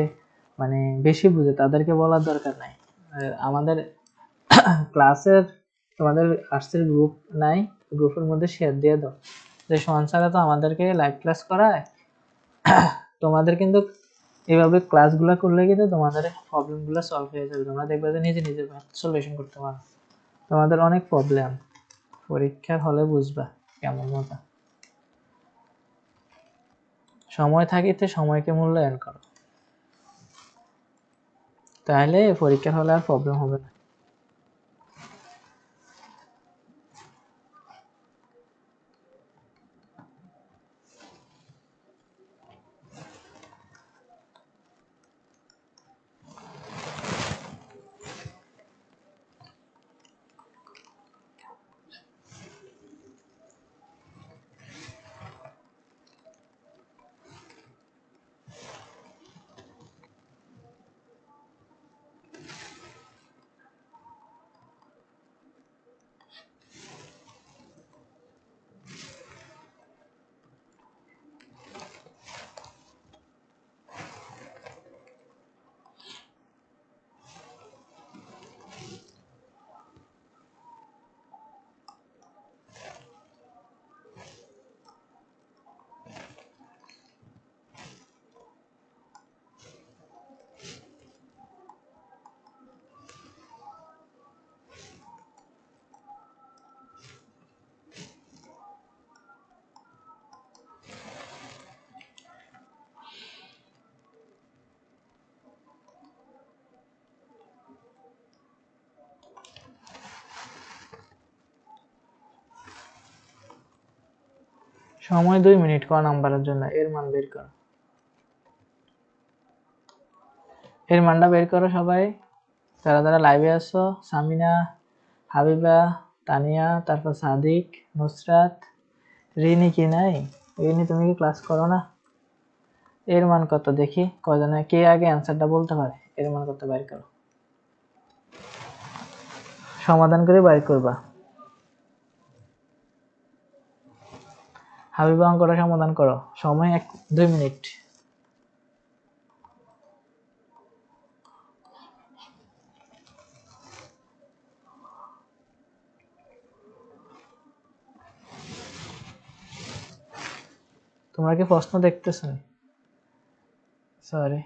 মানে বেশি বুঝে, তাদেরকে বলার দরকার নাই। আমাদের ক্লাসের তোমাদের আর্টসের গ্রুপ নাই, গ্রুপের মধ্যে শেয়ার দিয়ে দাও যে সোহান স্যার তো আমাদেরকে লাইভ ক্লাস করায়, তোমাদের কিন্তু এইভাবে ক্লাসগুলো করলে কিন্তু তোমাদের প্রবলেমগুলো সলভ হয়ে যাবে, তোমরা দেখবে যে নিজে নিজে সলিউশন করতে পারো। তোমাদের অনেক প্রবলেম, পরীক্ষার হলে বুঝবা কেমন মজা। সময় থাকিতে সময়কে মূল্যায়ন করো, তাহলে পরীক্ষার হলে আর প্রবলেম হবে না। সময় 2 মিনিট ক নাম্বারের জন্য, এর মান বের করো। এর মানটা বের করো সবাই, যারা যারা লাইভে আছো। সামিনা, হাবিবা, তানিয়া, তারপর সাদিক, নুসরাত, রিনি কি নাই? রিনি তুমি কি ক্লাস করো না? এর মান কত দেখি, কজনে কে আগে অ্যান্সারটা বলতে পারে। এর মান কত বের করো, সমাধান করে বাইর করবা। হাবিবা অঙ্কটা সমাধান করো, সময় 2 মিনিট। তোমরা কি প্রশ্ন দেখতেছ? সরি।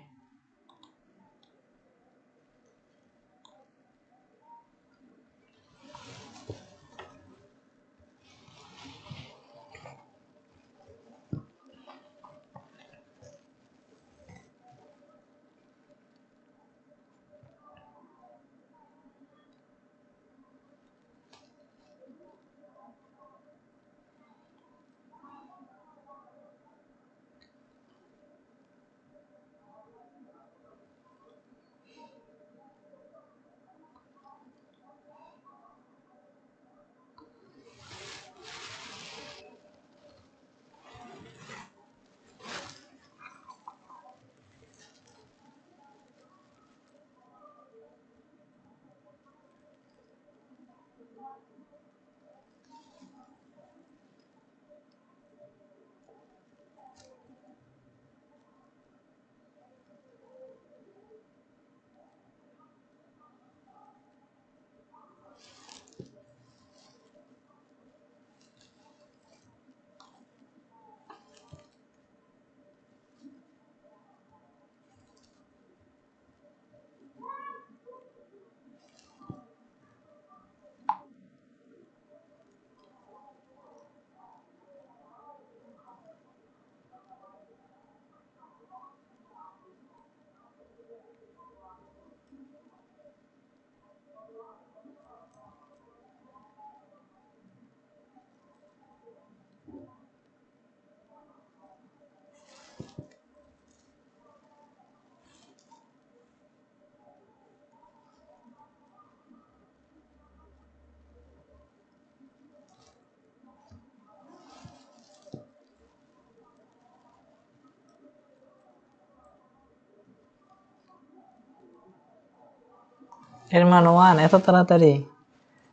এর মান 1, এত তাড়াতাড়ি?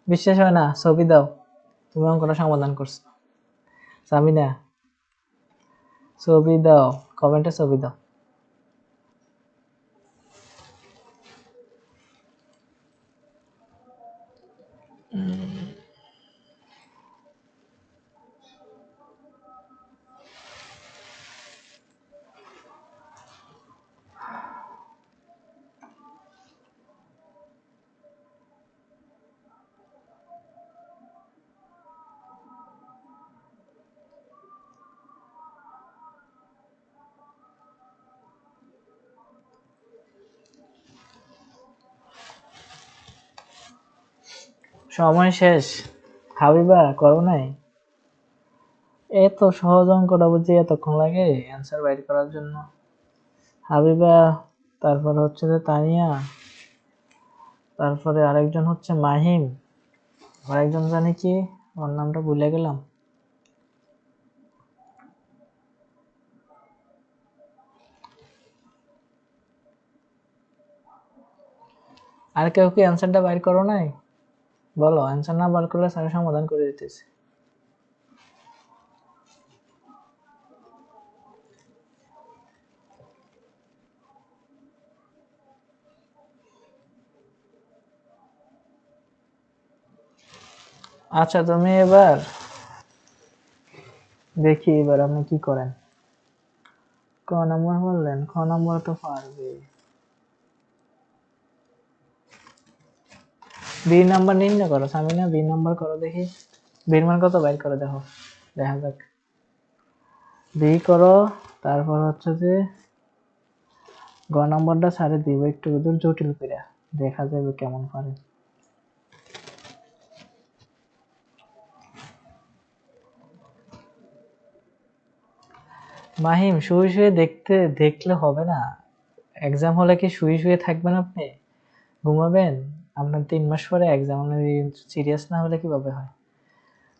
বিশ্বাস হয় না, ছবি দাও। তুমি অঙ্কটা সমাধান করছো। সামিনা, ছবি দাও, কমেন্টে ছবি দাও। সময় শেষ। হাবিবা করো নাই? এত সহজ অঙ্কটা বুঝি এতক্ষণ লাগে অ্যান্সার বাইর করার জন্য? হাবিবা, তারপর হচ্ছে যে তানিয়া, তারপরে আরেকজন হচ্ছে মাহিম, আরেকজন জানি কি, ওর নামটা ভুলে গেলাম। আর কেউ কি অ্যান্সারটা বাইর করো নাই? বলো, অ্যান্সার না বার করলে স্যার সমাধান করে দিতেছে। আচ্ছা, তুমি এবার দেখি এবার আপনি কি করেন। ক নম্বর বললেন, খ নম্বর তো পারবে। বি নাম্বার নির্ণয় করো সামিনা, বি নাম্বার করো দেখি। বির মান কত বাইর করে দেখো, দেখা যাক। বি করো, তারপর হচ্ছে যে গ নম্বরটা ছাড়ে দিব একটু দূর জটিল করে, দেখা যাবে কেমন পারে। মাহিম, শুয়ে শুয়ে দেখলে হবে না। এক্সাম হলে কি শুয়ে শুয়ে থাকবেন আপনি? ঘুমাবেন? আপনার 3 মাস পরে এক্সাম, সিরিয়াস না হলে কিভাবে হয়?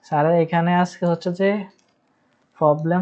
স্যারের এখানে আজকে হচ্ছে যে প্রবলেম